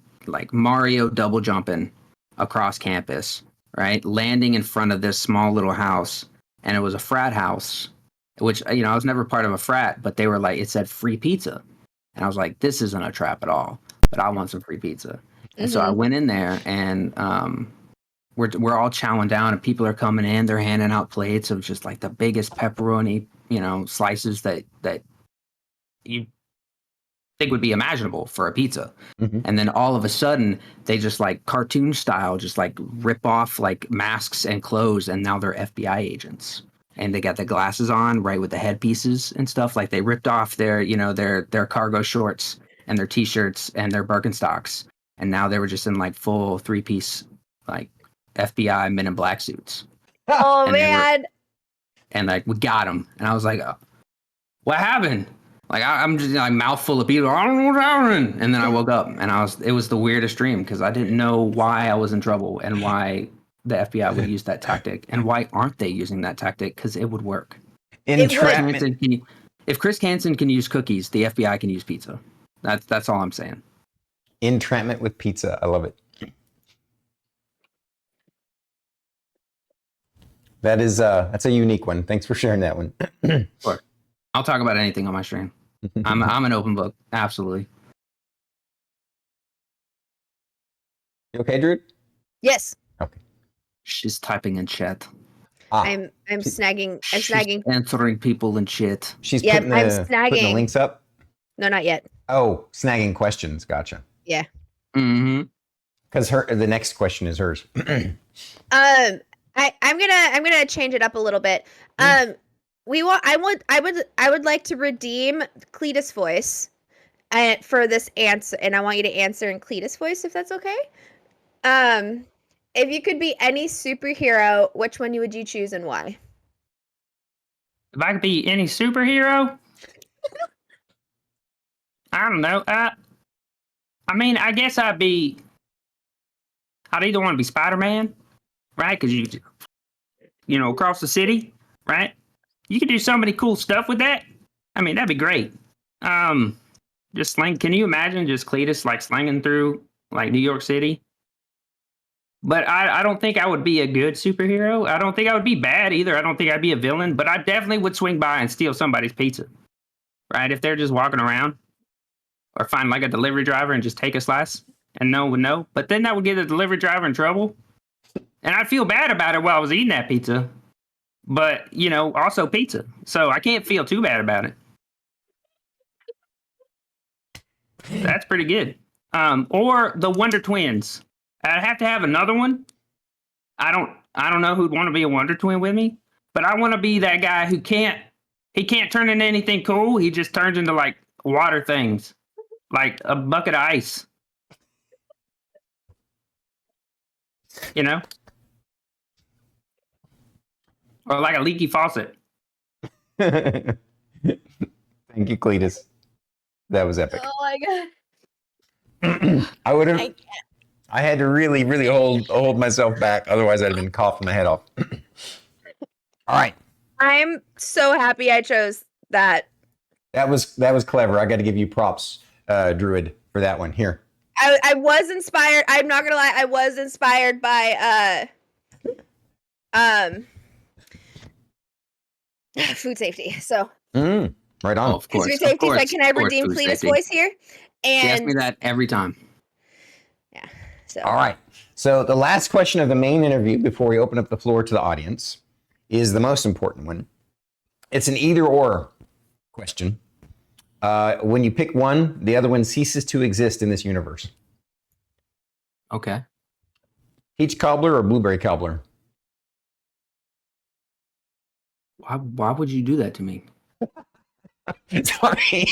Mario double jumping across campus, right? Landing in front of this small little house. And it was a frat house, which, I was never part of a frat, but they were like, it said free pizza. And I was like, this isn't a trap at all, but I want some free pizza. And so I went in there, and we're all chowing down, and people are coming in. They're handing out plates of just like the biggest pepperoni, slices that you think would be imaginable for a pizza. And then all of a sudden, they just like cartoon style, just like rip off like masks and clothes, and now they're FBI agents. And they got the glasses on, right, with the headpieces and stuff. Like they ripped off their cargo shorts and their t-shirts and their Birkenstocks, and now they were just in like full 3-piece like FBI Men in Black suits. Oh, And man. And like we got them, and I was like, what happened? Like I'm just like mouthful of people. I don't know what happened. And then I woke up, and it was the weirdest dream because I didn't know why I was in trouble and why the FBI would use that tactic, and why aren't they using that tactic? Because it would work. Entrapment. If Chris Hansen can use cookies, the FBI can use pizza. That's all I'm saying. Entrapment with pizza. I love it. That's a unique one. Thanks for sharing that one. Sure. I'll talk about anything on my stream. I'm an open book. Absolutely. You okay, Drew? Yes. Okay. She's typing in chat. I'm snagging. She's answering people in chat. She's Yeah, putting I'm the snagging. links up. No, not yet. Oh, snagging questions. Gotcha. Yeah. Because the next question is hers. I'm gonna change it up a little bit. I would like to redeem Cletus voice for this answer, and I want you to answer in Cletus voice if that's okay. If you could be any superhero, which one would you choose and why? If I could be any superhero, I don't know. I mean, I guess I'd either want to be Spider-Man, right? Because you across the city, right? You could do so many cool stuff with that. I mean, that'd be great. Just sling. Can you imagine just Cletus like slinging through like New York City? But I don't think I would be a good superhero. I don't think I would be bad either. I don't think I'd be a villain. But I definitely would swing by and steal somebody's pizza, right? If they're just walking around, or find like a delivery driver and just take a slice, and no one would know. But then that would get the delivery driver in trouble, and I'd feel bad about it while I was eating that pizza. But also pizza, so I can't feel too bad about it. That's pretty good. Or the Wonder Twins. I'd have to have another one. I don't know who'd want to be a Wonder Twin with me, but I want to be that guy who can't turn into anything cool. He just turns into like water things, like a bucket of ice. Or like a leaky faucet. Thank you, Cletus. That was epic. Oh my god. I would have I had to really, really hold myself back. Otherwise, I'd have been coughing my head off. All right. I'm so happy I chose that. That was clever. I got to give you props, Druid, for that one. Here. I was inspired. I'm not gonna lie. I was inspired by food safety. So right on. Oh, of course. food safety. Of course, So can I redeem food Cletus safety. voice here? She asks And me that every time. yeah. So All right. So the last question of the main interview before we open up the floor to the audience is the most important one. It's an either or question. When you pick one, the other one ceases to exist in this universe. Okay. Peach cobbler or blueberry cobbler? Why would you do that to me? Sorry.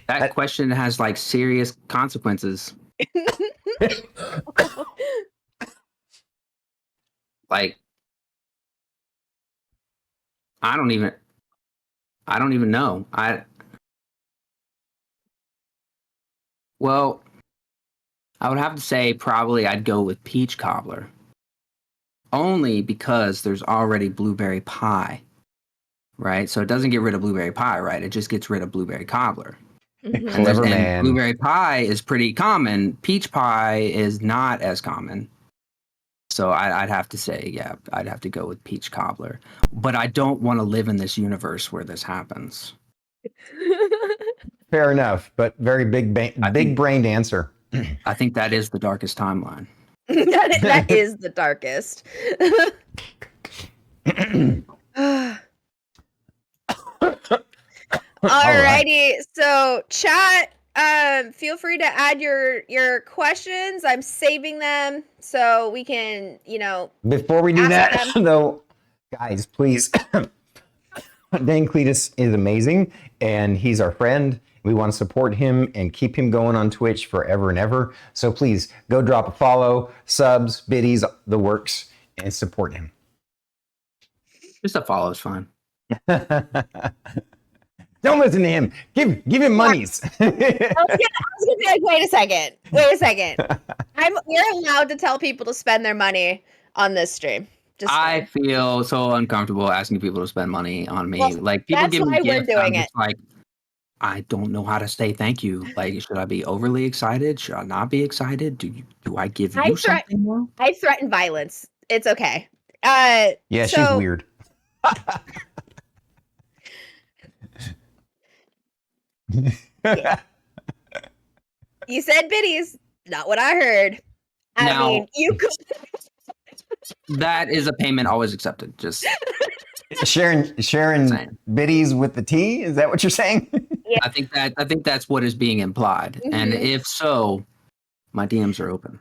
That question has like serious consequences. Like, I don't even know. Well, I would have to say probably I'd go with peach cobbler. Only because there's already blueberry pie, right? So it doesn't get rid of blueberry pie, right? It just gets rid of blueberry cobbler. Mhm. Clever man. Blueberry pie is pretty common. Peach pie is not as common. So I'd have to say, yeah, I'd have to go with peach cobbler. But I don't want to live in this universe where this happens. Fair enough, but very big-brained answer. I think that is the darkest timeline. that is the darkest. Alrighty, so chat, feel free to add your questions. I'm saving them so we can, Before we do ask that, them. though, guys, please. DangCletus is amazing, and he's our friend. We want to support him and keep him going on Twitch forever and ever. So please go drop a follow, subs, biddies, the works, and support him. Just a follow is fine. Don't listen to him. Give him monies. I was gonna be like, wait a second. We're allowed to tell people to spend their money on this stream. I feel so uncomfortable asking people to spend money on me. Well, like people that's give me why we're gifts, I'm doing just like, I don't know how to say thank you. Like, should I be overly excited? Should I not be excited? Do I give you something more? I threaten violence. It's okay. Yeah, she's weird. Yeah. You said biddies, not what I heard. I mean, you could. That is a payment always accepted. Just sharing biddies with the tea. Is that what you're saying? Yeah. I think that's what is being implied. Mm-hmm. And if so, my DMs are open.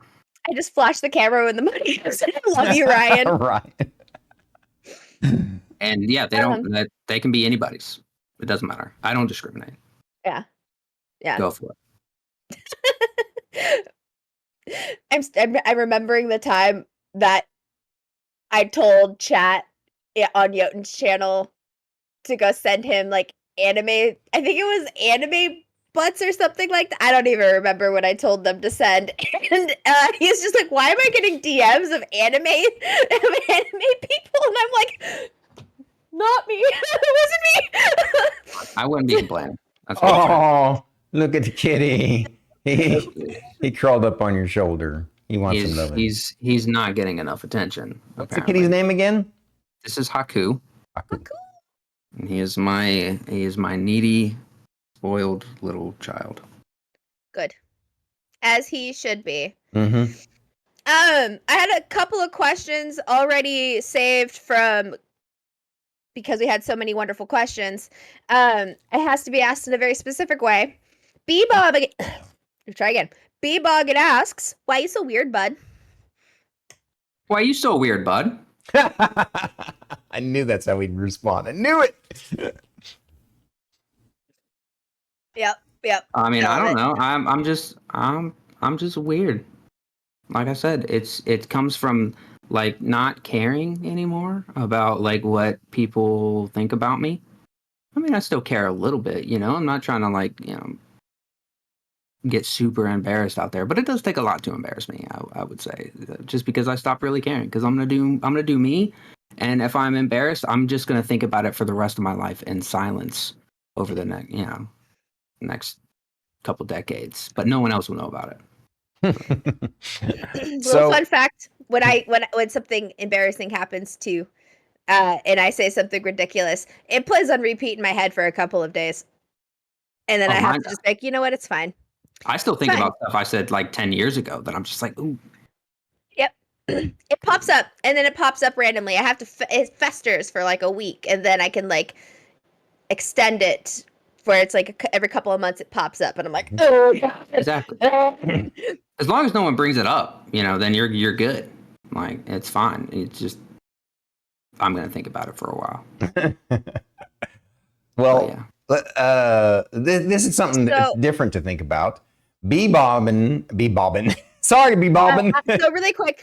I just flashed the camera when the money goes. I love you, Ryan. Right. And yeah, they can be anybody's. It doesn't matter. I don't discriminate. Yeah. Go for it. I'm remembering the time that I told chat on Jotun's channel to go send him like anime. I think it was anime butts or something like that. I don't even remember what I told them to send. And he's just like, why am I getting DMs of anime people? And I'm like, not me. It wasn't me. I wouldn't be complaining. Oh, look at the kitty. He crawled up on your shoulder. He wants some loving. He's not getting enough attention. What's the kitty's name again? This is Haku. And he is my needy, spoiled little child. Good. As he should be. Mm-hmm. I had a couple of questions already saved from, because we had so many wonderful questions. It has to be asked in a very specific way. Try again. B-Bog asks, why are you so weird, bud? Why are you so weird, bud? I knew that's how he'd respond. I knew it. Yep. I mean, I don't know. I'm just weird. Like I said, it comes from like not caring anymore about like what people think about me. I mean, I still care a little bit, I'm not trying to like, get super embarrassed out there, but it does take a lot to embarrass me. I would say, just because I stopped really caring, because I'm gonna do me, and if I'm embarrassed, I'm just gonna think about it for the rest of my life in silence over the next couple decades. But no one else will know about it. Little So fun fact: when something embarrassing happens to, and I say something ridiculous, it plays on repeat in my head for a couple of days, and then Oh, I have mine. to just be like, you know what, it's fine. I still think about stuff I said like 10 years ago that I'm just like, ooh. Yep. It pops up, and then it pops up randomly. I have to it festers for like a week, and then I can like extend it where it's like every couple of months it pops up, and I'm like, oh god. Exactly. As long as no one brings it up, then you're good. Like, it's fine. It's just, I'm gonna think about it for a while. well, But this is something So- different to think about. Be bobbin. Sorry, be bobbin. So really quick,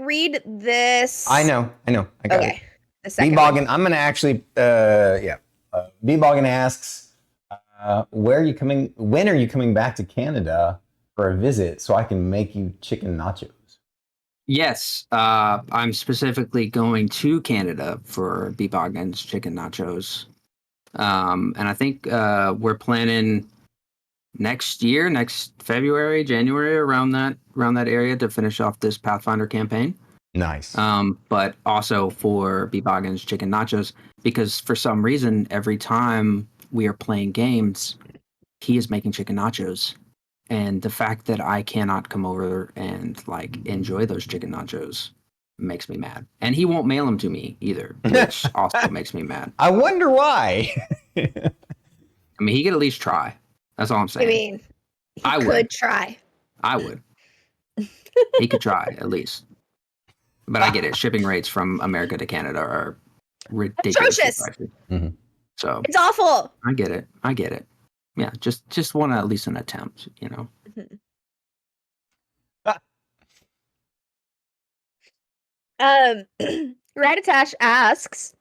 read this. I know. I got it. Okay. The second B-Boggin, I'm going to actually, B-Boggin asks, when are you coming back to Canada for a visit so I can make you chicken nachos? yes, I'm specifically going to Canada for B-Boggin's chicken nachos. And I think we're planning next February, January, around that area to finish off this Pathfinder campaign. Nice. But also for B-Boggin's chicken nachos, because for some reason, every time we are playing games, he is making chicken nachos. And the fact that I cannot come over and like enjoy those chicken nachos makes me mad. And he won't mail them to me either, which also makes me mad. I wonder why. I mean, he could at least try. That's all I'm saying. I mean, he I could would. try. I would. He could try at least. But I get it. Shipping rates from America to Canada are ridiculous. Atrocious. Mhm. So It's awful. I get it. Yeah, just want at least an attempt, Raditash asks,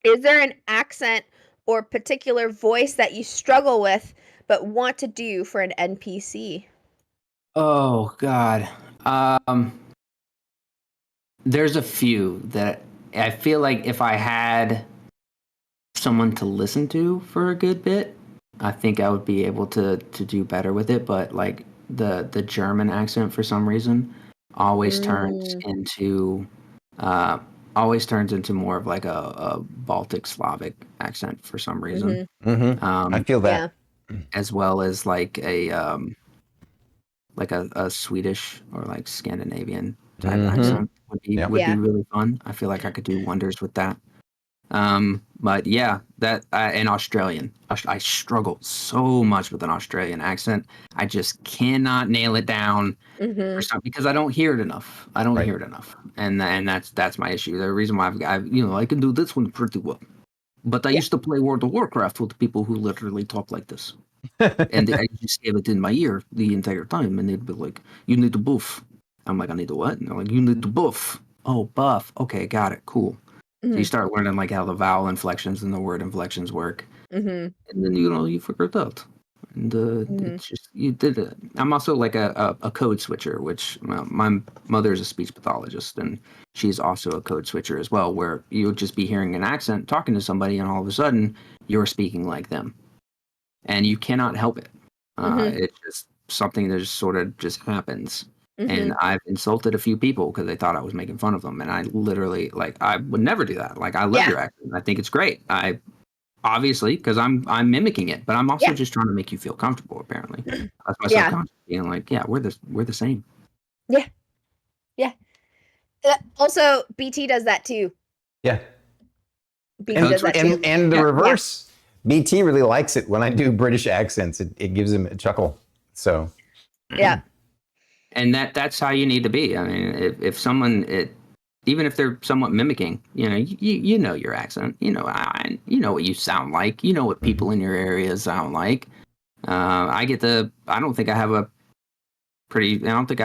is there an accent or particular voice that you struggle with but want to do for an NPC? Oh God. There's a few that I feel like if I had someone to listen to for a good bit, I think I would be able to do better with it. But like the German accent for some reason always turns into more of like a Baltic Slavic accent for some reason. I feel that. As well as like a Swedish or like Scandinavian type accent would be really fun. I feel like I could do wonders with that. But yeah, that and Australian. I struggle so much with an Australian accent. I just cannot nail it down for some, because I don't hear it enough. Hear it enough, and that's my issue. The reason why I can do this one pretty well. But I used to play World of Warcraft with people who literally talk like this. And I just have it in my ear the entire time, and they'd be like, "You need to buff." I'm like, "I need to what?" And they're like, "You need to buff." Oh, buff. Okay, got it. Cool. So you start learning like how the vowel inflections and the word inflections work, and then you figure it out. And it's just you did it. I'm also like a code switcher, which my mother is a speech pathologist, and she's also a code switcher as well, where you'll just be hearing an accent, talking to somebody, and all of a sudden you're speaking like them. And you cannot help it. It's just something that just sort of just happens. And I've insulted a few people because they thought I was making fun of them. And I literally, like, I would never do that. Like, I love your accent. I think it's great. I obviously, because I'm mimicking it, but I'm also just trying to make you feel comfortable. Apparently, that's my subconscious being like, yeah, we're the same. Yeah. Also, BT does that too. Yeah. BT does that too. And the reverse. BT really likes it when I do British accents. It gives him a chuckle. So yeah. And that's how you need to be. I mean, if someone, even if they're somewhat mimicking, you know your accent. You know what you sound like. You know what people in your area sound like. I don't think I have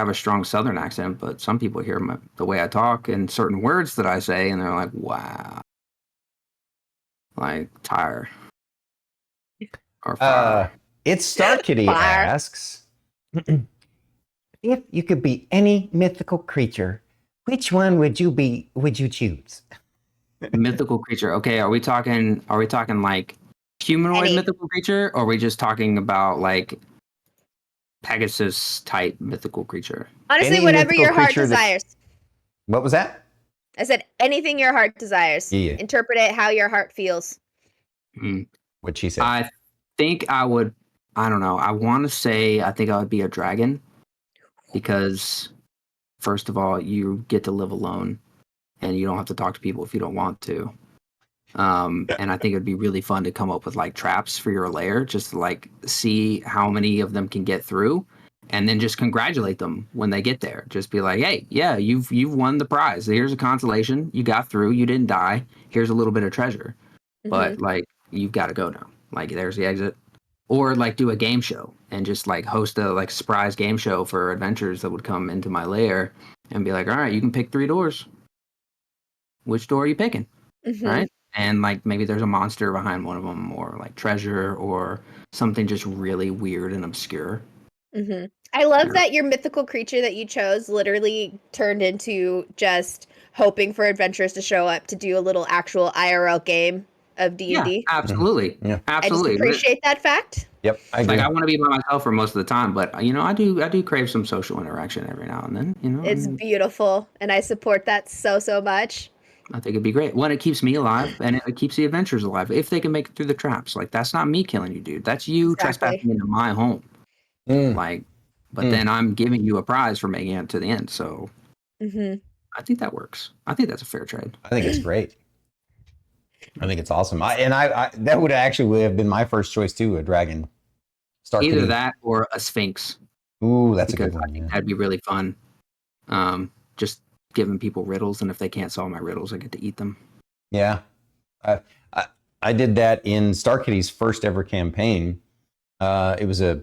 a strong Southern accent, but some people hear the way I talk and certain words that I say, and they're like, wow. Like tire. Or fire. It's Star Kitty asks, If you could be any mythical creature, which one would you be? Would you choose? Mythical creature. Okay, are we talking like humanoid Any. mythical creature, or are we just talking about like Pegasus type mythical creature? Honestly, Any whatever mythical your heart creature that- desires. What was that? I said anything your heart desires. Yeah. Interpret it how your heart feels. Hmm. What she said. I think I would. I don't know. I want to say I think I would be a dragon because, first of all, you get to live alone and you don't have to talk to people if you don't want to. And I think it'd be really fun to come up with like traps for your lair, just to like see how many of them can get through, and then just congratulate them when they get there. Just be like, "Hey, yeah, you've won the prize. Here's a consolation. You got through. You didn't die. Here's a little bit of treasure, but like you've got to go now. Like there's the exit." Or like do a game show and just like host a like surprise game show for adventurers that would come into my lair and be like, "All right, you can pick 3 doors. Which door are you picking?" Right? And like maybe there's a monster behind one of them, or like treasure, or something just really weird and obscure. I love Yeah. that your mythical creature that you chose literally turned into just hoping for adventurers to show up to do a little actual IRL game of D&D. Absolutely. Yeah. I just Absolutely. appreciate that fact. Yep, I agree. Like I want to be by myself for most of the time, but I do crave some social interaction every now and then. It's beautiful, and I support that so much. I think it'd be great. One, it keeps me alive, and it keeps the adventurers alive if they can make it through the traps. Like that's not me killing you, dude. That's you trespassing into my home. Like, but then I'm giving you a prize for making it to the end. So I think that works. I think that's a fair trade. I think it's great. I think it's awesome. I that would actually have been my first choice too, a dragon. Either that or a sphinx. Ooh, that's because a good one. I think that'd be really fun. Just giving people riddles, and if they can't solve my riddles, I get to eat them. Yeah, I did that in StarKitty's first ever campaign. It was a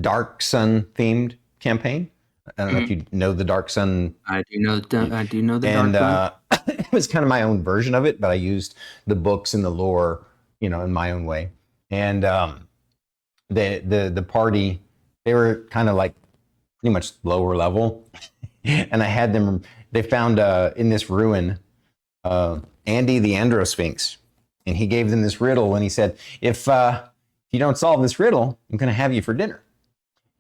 Dark Sun themed campaign. I don't know if you know the Dark Sun. I do know the And Dark Sun. it was kind of my own version of it, but I used the books and the lore, in my own way. And the party, they were kind of like pretty much lower level, and I had them. They found in this ruin Andy the Androsphinx, and he gave them this riddle, and he said, if you don't solve this riddle, I'm going to have you for dinner.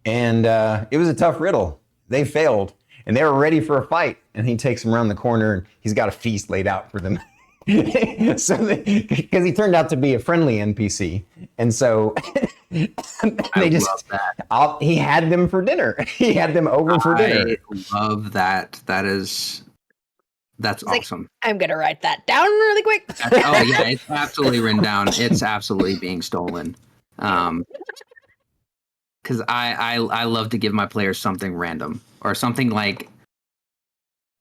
And it was a tough riddle. They failed, and they were ready for a fight. And he takes them around the corner, and he's got a feast laid out for them. So, because he turned out to be a friendly NPC, and so they just he had them for dinner. He had them over for dinner. I love that. That's awesome. Like, I'm gonna write that down really quick. Oh yeah, it's absolutely written down. It's absolutely being stolen. Because I love to give my players something random or something like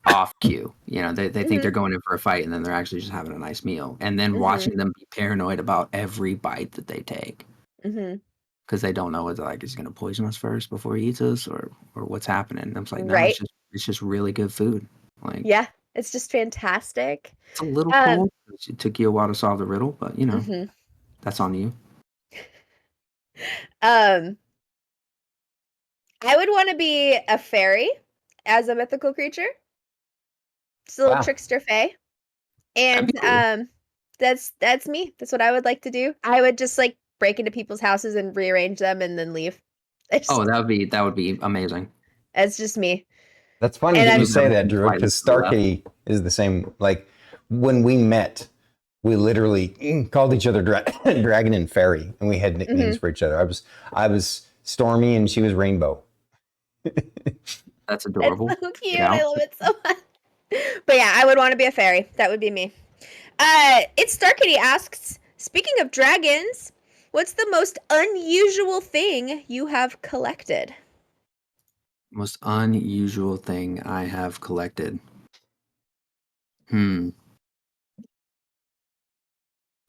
off cue. They think they're going in for a fight, and then they're actually just having a nice meal, and then watching them be paranoid about every bite that they take because they don't know whether like is going to poison us first before he eats us or what's happening. And I'm like, no, Right. it's just really good food. Like Yeah, it's just fantastic. it's a little cool. It took you a while to solve the riddle, but that's on you. I would want to be a fairy as a mythical creature. Just a little trickster fae. And cool. That's me. That's what I would like to do. I would just like break into people's houses and rearrange them and then leave. That would be amazing. It's just me. That's funny that you say that, Drew, because StarKitty is the same. Like when we met, we literally called each other Dragon and Fairy, and we had nicknames for each other. I was Stormy, and she was Rainbow. That's adorable. It's so cute. I love it so much. But yeah, I would want to be a fairy. That would be me. It's StarKitty asks, speaking of dragons, what's the most unusual thing you have collected? Most unusual thing I have collected. I'm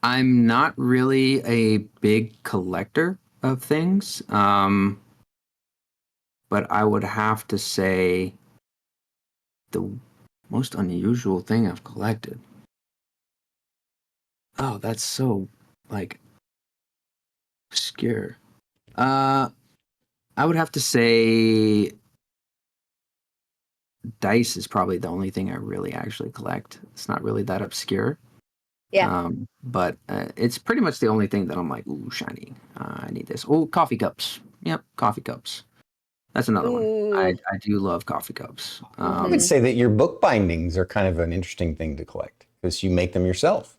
not really a big collector of things. But I would have to say the most unusual thing I've collected. Oh, that's so like obscure. I would have to say dice is probably the only thing I really actually collect. It's not really that obscure. Yeah. But it's pretty much the only thing that I'm like, ooh, shiny. I need this. Oh, coffee cups. Yep, coffee cups. That's another one. I Ooh. do love coffee cups. I would say that your book bindings are kind of an interesting thing to collect because you make them yourself.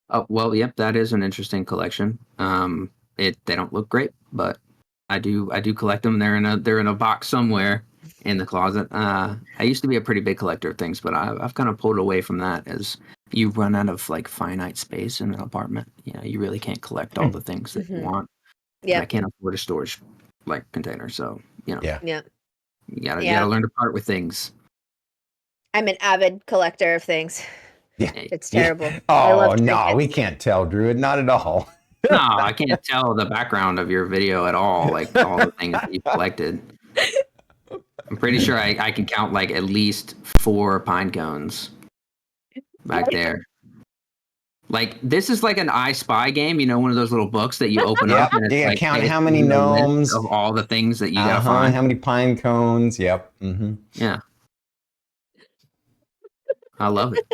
Oh, well, yep, that is an interesting collection. They don't look great, but I do collect them. They're in a box somewhere in the closet. I used to be a pretty big collector of things, but I've kind of pulled away from that as you run out of like finite space in an apartment. You know, you really can't collect all the things that you want. And I Yeah. can't afford a storage like container, so Yeah. Yeah. you gotta learn to part with things. I'm an avid collector of things. Yeah. It's terrible. Yeah. I Oh, love no, trinkets. we can't tell, Druid. Not at all. No, I can't tell the background of your video at all, like all the things that you've collected. I'm pretty sure I can count like at least 4 pine cones back there. Like this is like an I Spy game, one of those little books that you open Yep. up and it's You gotta like count it's how many a list gnomes. of all the things that you gotta find. How many pine cones. Yep. Mm-hmm. Yeah. I love it.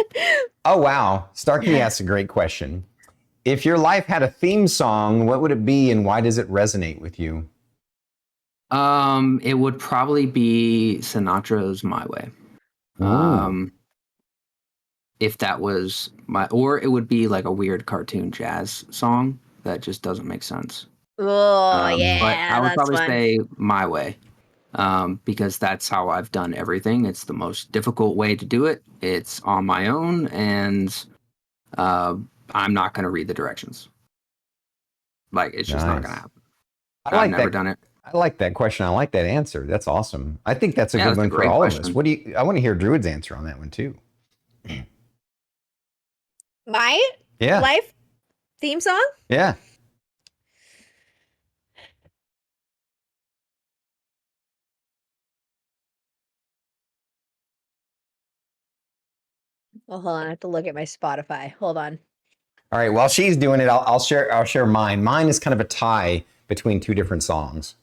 Oh, wow. Starkey asks a great question. If your life had a theme song, what would it be and why does it resonate with you? It would probably be Sinatra's My Way. If that was or it would be like a weird cartoon jazz song that just doesn't make sense. Oh, But yeah, I would that's probably fun. say My Way. Because that's how I've done everything. It's the most difficult way to do it. It's on my own, and I'm not going to read the directions. Like, it's just not going to happen. I've never done it. I like that question. I like that answer. That's awesome. I think that's a good that's one a for great all question. of us. I want to hear Druid's answer on that one too. My life theme song? Yeah. Well, hold on. I have to look at my Spotify. Hold on. All right. While she's doing it, I'll share mine. Mine is kind of a tie between 2 different songs.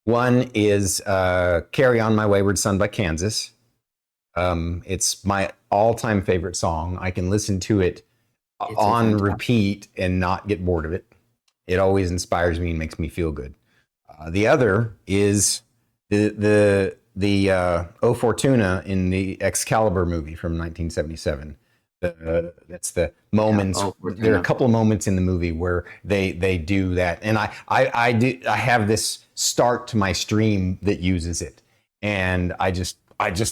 One is "Carry On My Wayward Son" by Kansas. It's my all-time favorite song. I can listen to it on repeat and not get bored of it. It always inspires me and makes me feel good. The other is the O Fortuna in the Excalibur movie from 1977. That's the moments. There are a couple of moments in the movie where they do that, and I have this start to my stream that uses it, and I just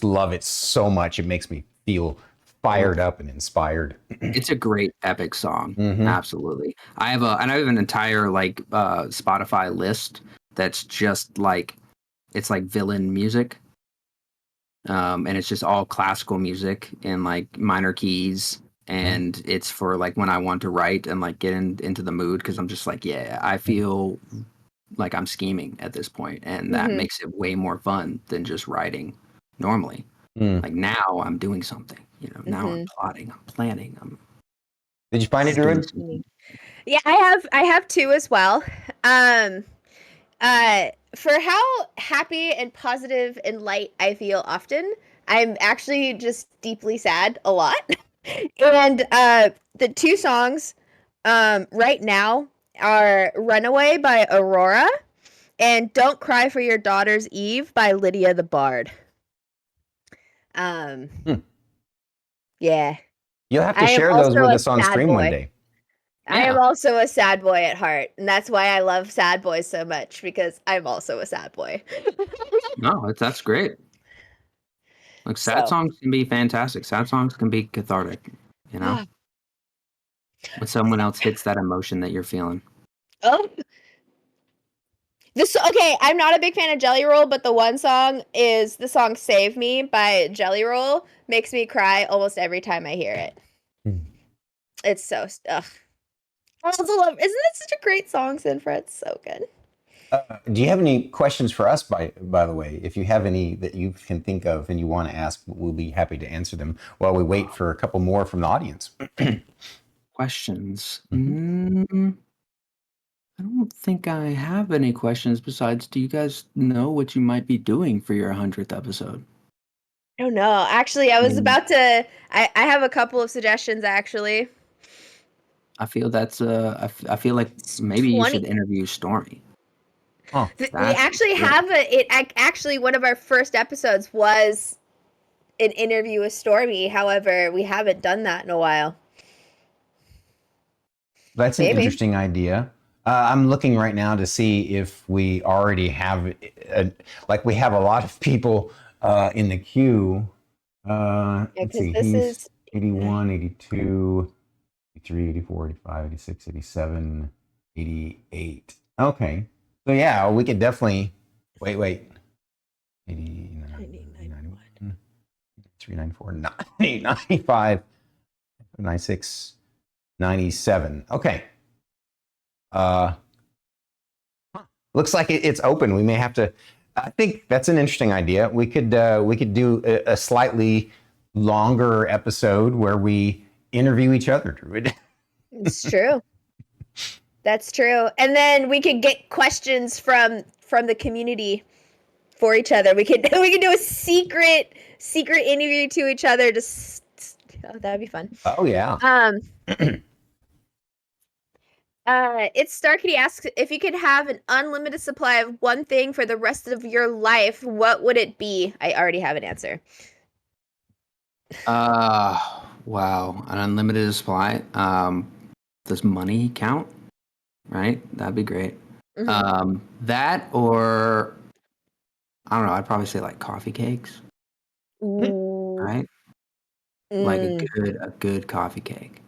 love it so much. It makes me feel fired up and inspired. It's a great epic song. Absolutely. I have an entire like Spotify list that's just like it's like villain music. And it's just all classical music in like minor keys, and it's for like when I want to write and like get into the mood, because I'm just like, yeah, I feel like I'm scheming at this point, and that makes it way more fun than just writing normally. Like now I'm doing something, now I'm plotting, I'm planning. Did you find it, Druid? Yeah, I have 2 as well. For how happy and positive and light I feel often, I'm actually just deeply sad a lot. And the 2 songs right now are "Runaway" by Aurora and "Don't Cry for Your Daughter's Eve" by Lydia the Bard. Yeah. You'll have to share those with us on stream one day. I am also a sad boy at heart, and that's why I love sad boys so much, because I'm also a sad boy. No, that's great. Like sad songs can be fantastic. Sad songs can be cathartic, when someone else hits that emotion that you're feeling. Oh. Okay, I'm not a big fan of Jelly Roll, but the one song is the song "Save Me" by Jelly Roll. Makes me cry almost every time I hear it. It's so ugh. I also love. Isn't that such a great song, Sinfred? It's so good. Do you have any questions for us, by the way? If you have any that you can think of and you want to ask, we'll be happy to answer them while we wait for a couple more from the audience. Questions. I don't think I have any questions besides, do you guys know what you might be doing for your 100th episode? I don't know. Actually, I was Mm. about to. I have a couple of suggestions. Actually, I feel that's I feel like maybe you 20. should interview Stormy. Oh, We That's actually cool. have actually, one of our first episodes was an interview with Stormy. However, we haven't done that in a while. that's an Maybe. interesting idea. I'm looking right now to see if we already have, like we have a lot of people in the queue. Yeah, Let's because see, this he's is 81, 82, 83, 84, 85, 86, 87, 88. Okay. So yeah, we could definitely, wait. 89, 91, 93, 94, 90, 95, 96, 97. Okay. Looks like it's open. We may have to. I think that's an interesting idea. We could do a slightly longer episode where we interview each other, Druid. It's true. That's true. And then we could get questions from the community for each other. We could do a secret interview to each other. Oh, that'd be fun. Oh yeah. It's Starkitty asks if you could have an unlimited supply of one thing for the rest of your life, what would it be? I already have an answer. Wow, an unlimited supply. Does money count? Right, that'd be great. Mhm. That, or I don't know. I'd probably say like coffee cakes. Ooh. Right, like Mm. a good coffee cake.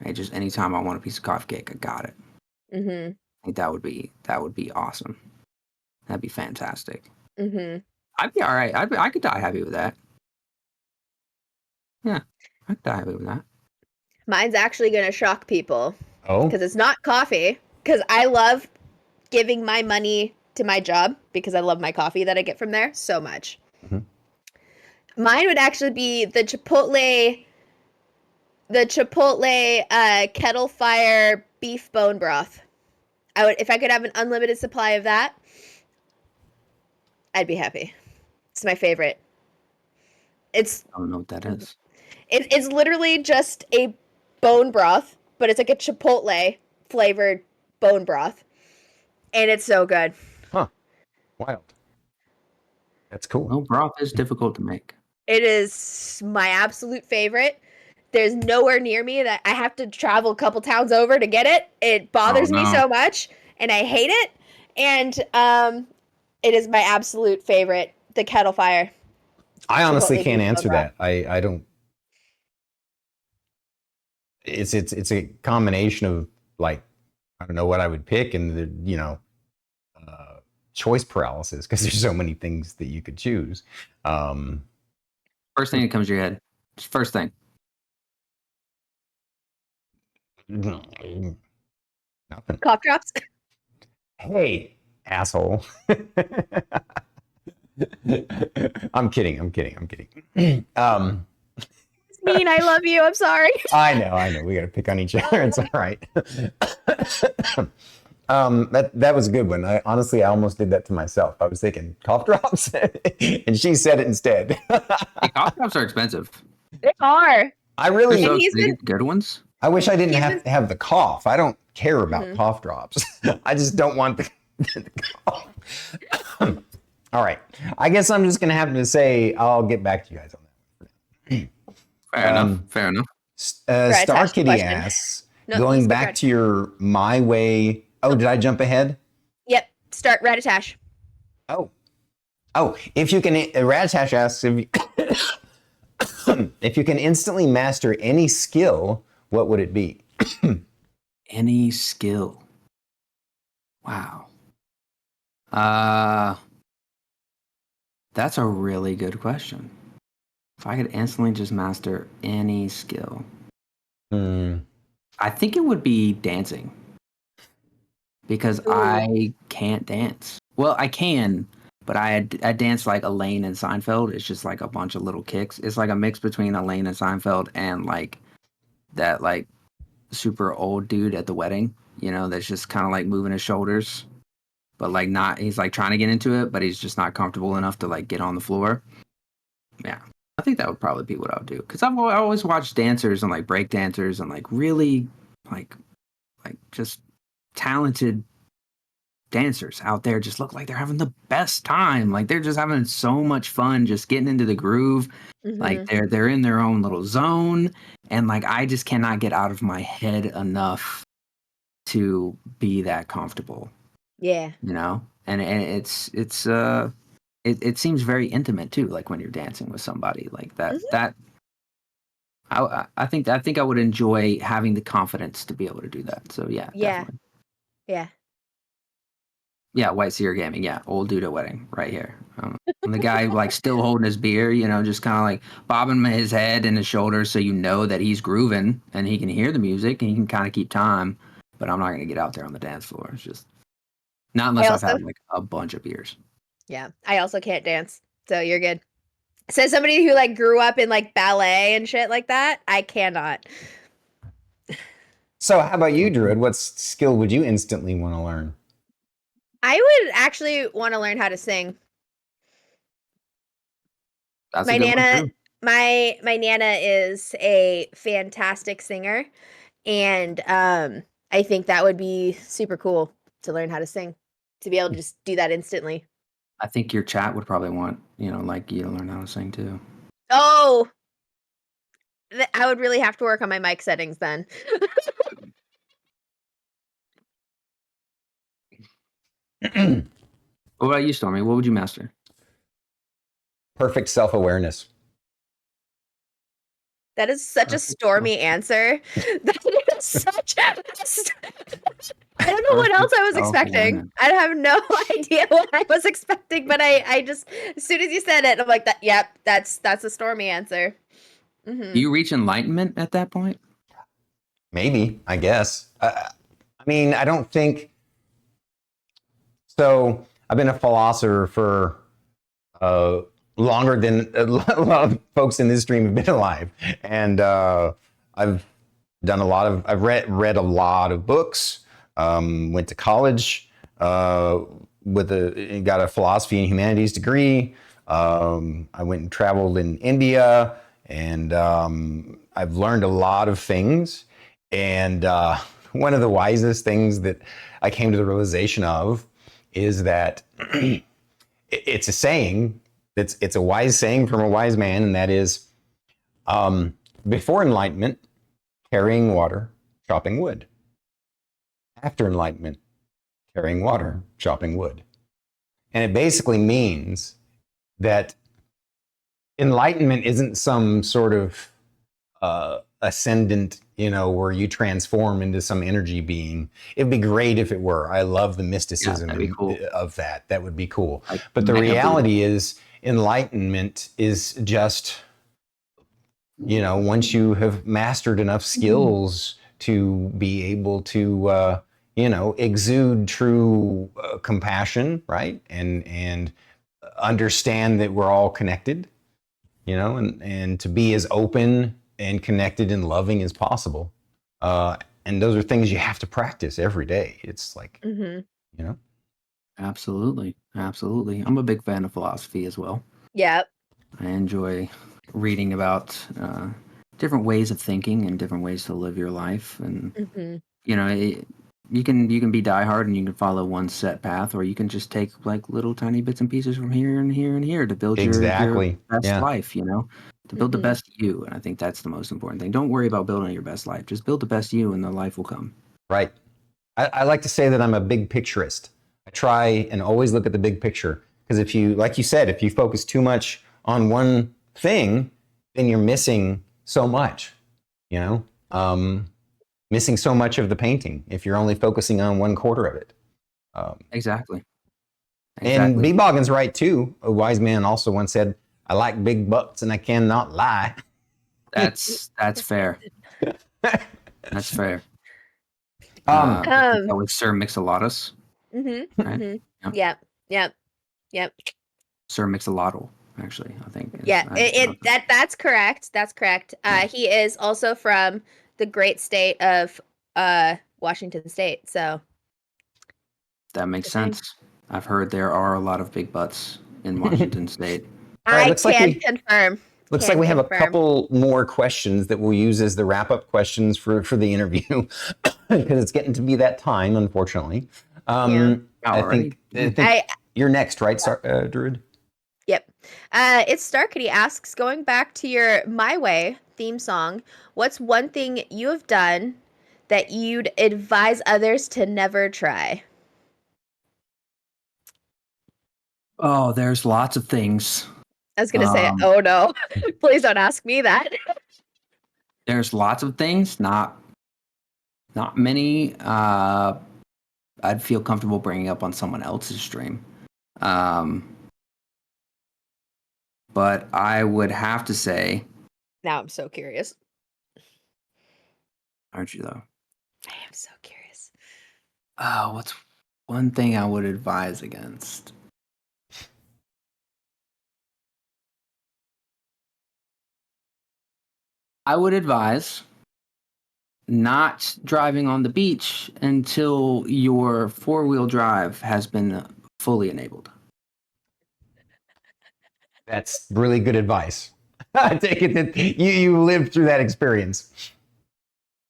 Right, just anytime I want a piece of coffee cake, I got it. Mhm. I think that would be awesome. That'd be fantastic. Mhm. I'd be all right. I could die happy with that. Yeah, I could die happy with that. Mine's actually going to shock people Oh. because it's not coffee, because I love giving my money to my job because I love my coffee that I get from there so much. Mhm. Mine would actually be the Chipotle kettle fire beef bone broth. I would, if I could have an unlimited supply of that, I'd be happy. It's my favorite. I don't know what that is. It's literally just a bone broth, but it's like a Chipotle flavored bone broth, and it's so good. Huh. Wild. That's cool. Well, broth is difficult to make. It is my absolute favorite. There's nowhere near me that I have to travel a couple towns over to get it. It bothers me no. so much, and I hate it. And it is my absolute favorite, the kettle fire. I honestly Chipotle can't beef answer bone broth. that. I don't. It's a combination of, like, I don't know what I would pick, and choice paralysis, because there's so many things that you could choose. First thing that comes to your head. Just first thing. Nothing. Cough drops. Hey, asshole. I'm kidding. It's mean. I love you. I'm sorry. I know. We got to pick on each other. It's all right. That was a good one. I almost did that to myself. I was thinking cough drops, and she said it instead. Hey, cough drops are expensive. They are. I really, So he's they been- get good ones. I wish I didn't he's have been- to have the cough. I don't care about Mhm. cough drops. I just don't want the cough. All right. I guess I'm just gonna have to say I'll get back to you guys on that. Fair enough. Attached Star Kitty question. asks, No, going let's go back Brad. to your My Way. Oh, did I jump ahead? Yep. Start Ratatash. Oh, if you can, Radatash asks if you, if you can instantly master any skill, what would it be? Any skill. Wow. That's a really good question. If I could instantly just master any skill, I think it would be dancing. Because Ooh. I can't dance. Well, I can, but I dance like Elaine and Seinfeld. It's just like a bunch of little kicks. It's like a mix between Elaine and Seinfeld and like that like super old dude at the wedding. that's just kind of like moving his shoulders, but like not, he's like trying to get into it, but he's just not comfortable enough to like get on the floor. Yeah. I think that would probably be what I would do. Cause I always watched dancers and like break dancers and like really like just talented dancers out there just look like they're having the best time. Like they're just having so much fun, just getting into the groove. Like they're in their own little zone, and like I just cannot get out of my head enough to be that comfortable. Yeah. And it seems very intimate too. Like when you're dancing with somebody like that. I think I would enjoy having the confidence to be able to do that. So yeah, definitely. Yeah. Yeah, White Seer Gaming. Yeah, old dude at wedding right here. And the guy like still holding his beer, just kind of like bobbing his head and his shoulders, so that he's grooving and he can hear the music and he can kind of keep time. But I'm not gonna get out there on the dance floor. It's just not unless I've had like a bunch of beers. Yeah, I also can't dance, so you're good. So somebody who like grew up in like ballet and shit like that, I cannot. So how about you, Druid? What skill would you instantly want to learn? I would actually want to learn how to sing. That's my a good nana, one too. my nana is a fantastic singer, and I think that would be super cool to learn how to sing, to be able to just do that instantly. I think your chat would probably want, like you to learn how to sing too. Oh, I would really have to work on my mic settings then. What about you, Stormy? What would you master? Perfect self-awareness. That is such a Stormy answer. That is such. I don't know what else I was expecting. I have no idea what I was expecting, but I just, as soon as you said it, I'm like, that. Yep, that's a Stormy answer. Do you reach enlightenment at that point? Maybe, I guess. I mean, I don't think so. I've been a philosopher for longer than a lot of folks in this stream have been alive, and I've done I've read a lot of books. Went to college got a philosophy and humanities degree. I went and traveled in India, and I've learned a lot of things. And one of the wisest things that I came to the realization of is that it's a saying. It's a wise saying from a wise man, and that is, before enlightenment, carrying water, chopping wood. After enlightenment, carrying water, chopping wood. And it basically means that enlightenment isn't some sort of ascendant, where you transform into some energy being. It'd be great if it were. I love the mysticism of that. That would be cool. But the reality is, enlightenment is just, once you have mastered enough skills to be able to, exude true compassion, right? And understand that we're all connected, and to be as open and connected and loving as possible. And those are things you have to practice every day. It's like, Absolutely. Absolutely. I'm a big fan of philosophy as well. Yep. I enjoy reading about different ways of thinking and different ways to live your life. And, you can be diehard and you can follow one set path, or you can just take like little tiny bits and pieces from here and here and here to build your best life, to build the best you. And I think that's the most important thing. Don't worry about building your best life. Just build the best you and the life will come. Right. I like to say that I'm a big picturist. I try and always look at the big picture, because if you, like you said, if you focus too much on one thing, then you're missing so much, missing so much of the painting if you're only focusing on 1/4 of it. Exactly. And B. Boggin's right too. A wise man also once said, "I like big butts and I cannot lie." That's fair. That's fair. That was Sir Mix-a-Lotus. Right? Yep. Sir Mix-a-Lotl, actually, I think. That's correct. That's correct. He is also from the great state of Washington State. So That makes Just saying. sense. I've heard there are a lot of big butts in Washington State. All right, I looks like can we- confirm. Looks Can like we have a confirm. couple more questions that we'll use as the wrap-up questions for the interview, because it's getting to be that time, unfortunately. Yeah. I Alrighty. think you're next, right, Druid? Yep. It's Starkity asks, going back to your My Way theme song, what's one thing you have done that you'd advise others to never try? Oh, there's lots of things. I was gonna say, Um, oh no, please don't ask me that. There's lots of things, not many. I'd feel comfortable bringing up on someone else's stream. But I would have to say, Now I'm so curious. aren't you though? I am so curious. What's one thing I would advise against? I would advise not driving on the beach until your four-wheel drive has been fully enabled. That's really good advice. I take it that you lived through that experience.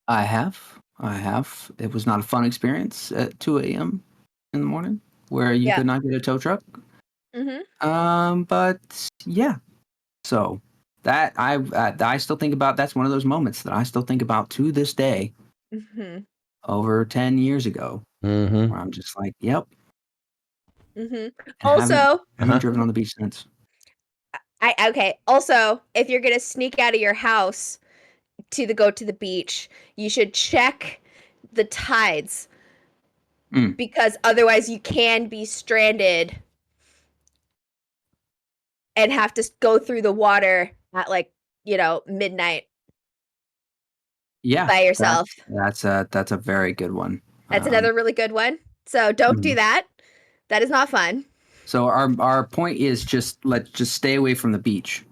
I have. It was not a fun experience at 2 a.m. in the morning where you Yeah. could not get a tow truck. Mm-hmm. But yeah. So that I still think about. That's one of those moments that I still think about to this day. Mm-hmm. Over 10 years ago, Mm-hmm. where I'm just like, yep. Mm-hmm. And Also, haven't driven on the beach since. Also, if you're gonna sneak out of your house to go to the beach, you should check the tides. Because otherwise you can be stranded and have to go through the water at midnight. Yeah, by yourself. That's a very good one. That's another really good one. So don't do that. That is not fun. So our point is just stay away from the beach.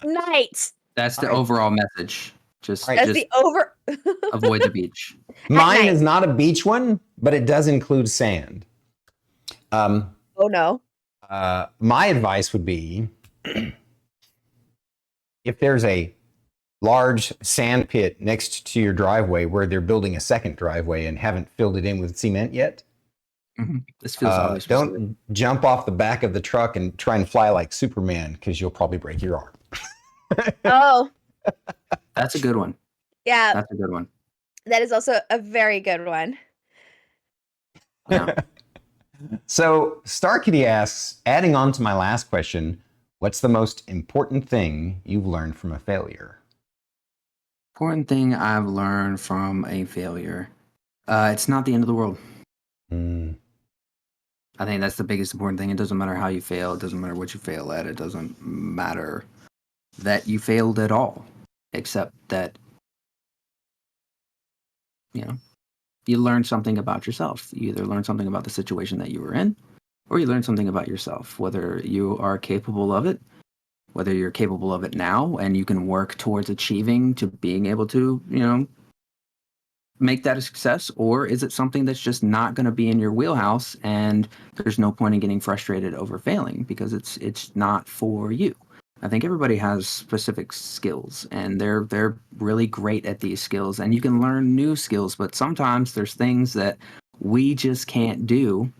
Night. That's the overall message. Just avoid the beach. Mine is not a beach one, but it does include sand. Oh no. My advice would be, if there's a large sand pit next to your driveway where they're building a second driveway and haven't filled it in with cement yet, this feels don't jump off the back of the truck and try and fly like Superman, because you'll probably break your arm. Oh. That's a good one. Yeah. That's a good one. That is also a very good one. Yeah. So Starkitty asks, adding on to my last question, what's the most important thing you've learned from a failure? Important thing I've learned from a failure. It's not the end of the world. I think that's the biggest important thing. It doesn't matter how you fail. It doesn't matter what you fail at. It doesn't matter that you failed at all, except that, you learn something about yourself. You either learn something about the situation that you were in, or you learn something about yourself, whether you are capable of it, whether you're capable of it now and you can work towards achieving to being able to, make that a success, or is it something that's just not going to be in your wheelhouse and there's no point in getting frustrated over failing because it's not for you. I think everybody has specific skills and they're really great at these skills, and you can learn new skills, but sometimes there's things that we just can't do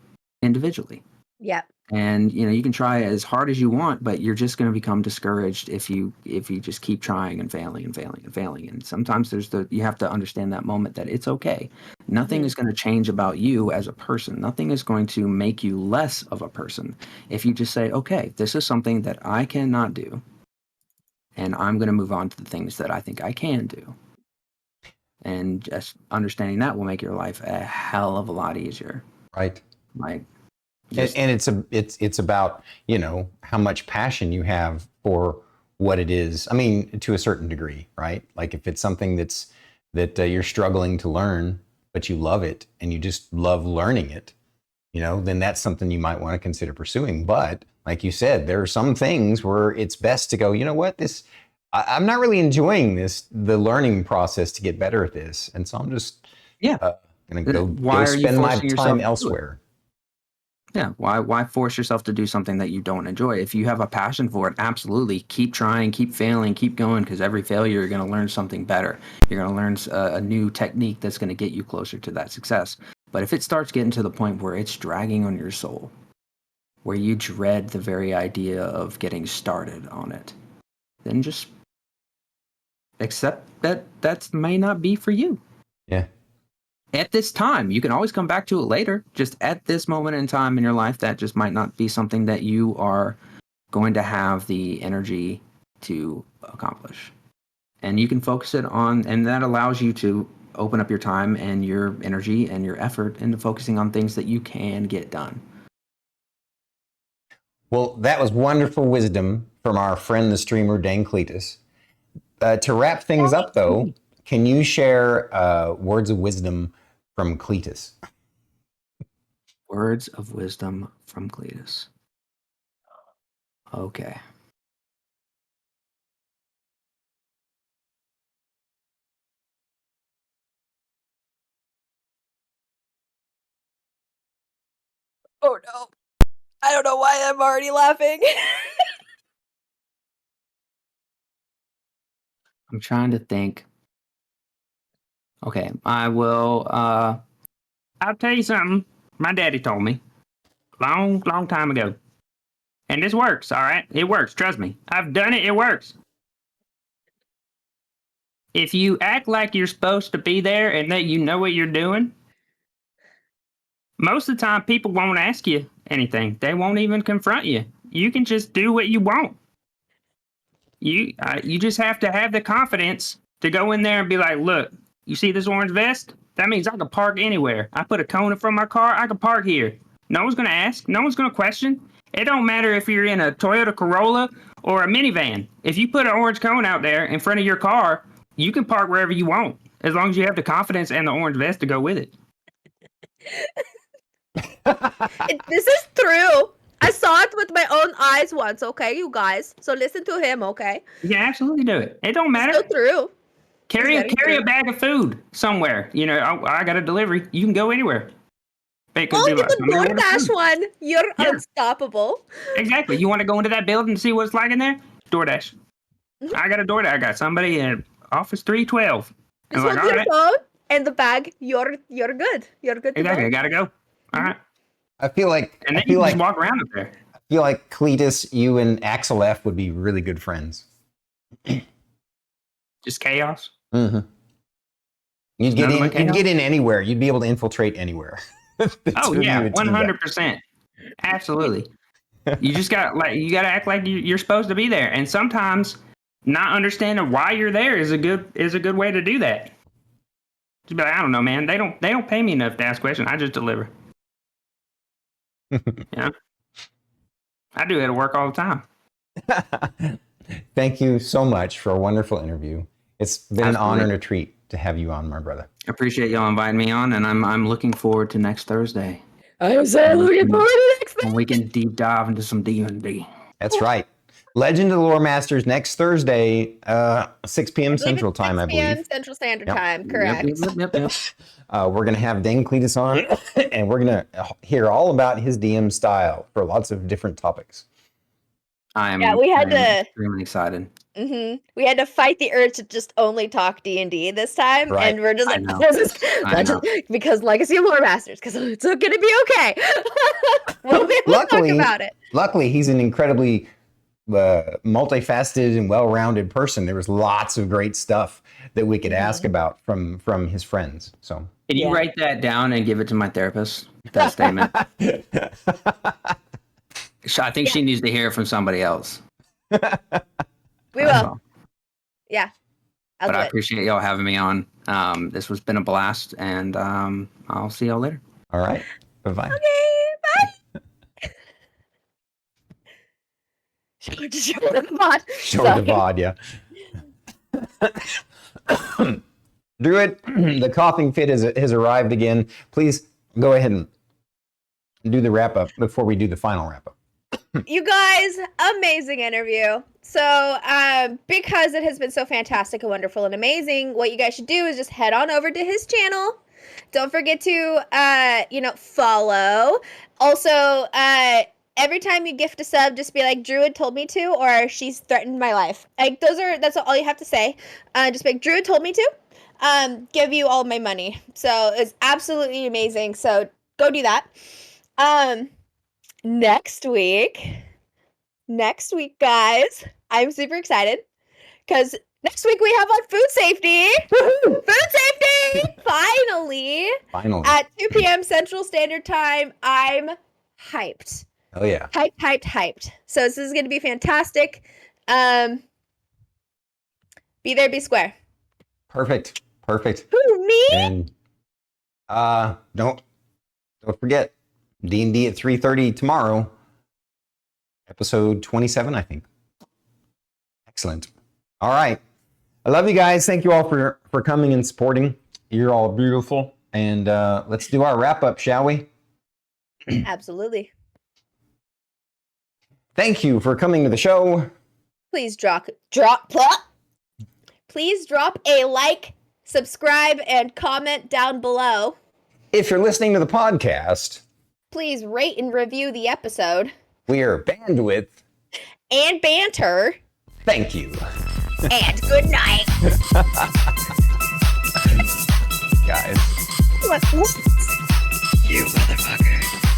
individually. Yep. And you can try as hard as you want, but you're just going to become discouraged if you just keep trying and failing and failing and failing. And sometimes you have to understand that moment that it's okay. Nothing is going to change about you as a person. Nothing is going to make you less of a person if you just say, okay, this is something that I cannot do, and I'm going to move on to the things that I think I can do. And just understanding that will make your life a hell of a lot easier. Right. Like. And it's about, how much passion you have for what it is. I mean, to a certain degree, right? Like if it's something that you're struggling to learn, but you love it and you just love learning it, then that's something you might want to consider pursuing. But like you said, there are some things where it's best to go, you know what, I'm not really enjoying the learning process to get better at this. And so I'm just going to go spend my time elsewhere. Yeah. Why force yourself to do something that you don't enjoy? If you have a passion for it, absolutely keep trying, keep failing, keep going, because every failure, you're going to learn something better. You're going to learn a new technique that's going to get you closer to that success. But if it starts getting to the point where it's dragging on your soul, where you dread the very idea of getting started on it, then just accept that may not be for you. Yeah. At this time, you can always come back to it later. Just at this moment in time in your life, that just might not be something that you are going to have the energy to accomplish. And you can focus it on, and that allows you to open up your time and your energy and your effort into focusing on things that you can get done. Well, that was wonderful wisdom from our friend, the streamer, DangCletus. To wrap things up, though, can you share words of wisdom from Cletus? Words of wisdom from Cletus. Okay. Oh no. I don't know why I'm already laughing. I'm trying to think. Okay, I will. I'll tell you something. My daddy told me long time ago, and this works. All right, it works. Trust me, I've done it. It works. If you act like you're supposed to be there and that you know what you're doing, most of the time people won't ask you anything. They won't even confront you. You can just do what you want. You just have to have the confidence to go in there and be like, look, you see this orange vest? That means I can park anywhere. I put a cone in front of my car, I can park here. No one's going to ask. No one's going to question. It don't matter if you're in a Toyota Corolla or a minivan. If you put an orange cone out there in front of your car, you can park wherever you want, as long as you have the confidence and the orange vest to go with it. This is true. I saw it with my own eyes once, okay, you guys? So listen to him, okay? You can absolutely do it. It don't matter. It's so true. Carry a bag of food somewhere. You know, I got a delivery. You can go anywhere. Get the DoorDash one. You're unstoppable. Exactly. You want to go into that building and see what it's like in there? DoorDash. Mm-hmm. I got a DoorDash. I got somebody in Office 312. Just hold your phone and the bag. You're good. You're good. Exactly. I gotta go. All right. I feel like just walk around up there. I feel like Cletus, you and Axel F would be really good friends. Just chaos. Mm-hmm. You'd get in anywhere. You'd be able to infiltrate anywhere. Oh yeah, 100%. Absolutely. You just got you got to act like you're supposed to be there, and sometimes not understanding why you're there is a good way to do that. Just be like, I don't know, man. They don't pay me enough to ask questions. I just deliver. Yeah, I do it at work all the time. Thank you so much for a wonderful interview. It's been an honor and a treat to have you on, my brother. I appreciate y'all inviting me on, and I'm looking forward to next Thursday. I'm so looking forward to next Thursday. When we can deep dive into some D&D. That's right. Legend of the Lore Masters next Thursday, 6 p.m. Central Time, I believe. 6 p.m. Central Standard Time, correct. Yep. We're going to have DangCletus on, and we're going to hear all about his DM style for lots of different topics. I'm extremely excited. Mm-hmm. We had to fight the urge to just only talk D&D this time, right. And we're just like, because Legacy of Lore Masters, because it's going to be okay. We'll be able to talk about it. Luckily, he's an incredibly multifaceted and well-rounded person. There was lots of great stuff that we could ask about from his friends. So can you write that down and give it to my therapist? That statement. I think she needs to hear it from somebody else. We will. Yeah. But I appreciate y'all having me on. This has been a blast, and I'll see y'all later. All right. Bye-bye. Okay, bye. Show the VOD. Show the VOD, yeah. Druid, the coughing fit has arrived again. Please go ahead and do the wrap-up before we do the final wrap-up. You guys, amazing interview. So, because it has been so fantastic and wonderful and amazing, what you guys should do is just head on over to his channel. Don't forget to, follow. Also, every time you gift a sub, just be like, Druid told me to, or she's threatened my life. Like, that's all you have to say. Just be like, Druid told me to, give you all my money. So, it's absolutely amazing. So, go do that. Next week, guys, I'm super excited because next week we have on food safety. Woohoo! Food safety! Finally! At 2 p.m. Central Standard Time. I'm hyped. Oh yeah. Hyped. So this is going to be fantastic. Be there, be square. Perfect. Who, me? And don't forget D&D at 3:30 tomorrow. Episode 27, I think. Excellent. All right. I love you guys. Thank you all for coming and supporting. You're all beautiful. And let's do our wrap up, shall we? Absolutely. Thank you for coming to the show. Please Please drop a like, subscribe, and comment down below. If you're listening to the podcast, please rate and review the episode. We are Bandwidth and Banter. Thank you. And good night. Guys. What? You motherfucker.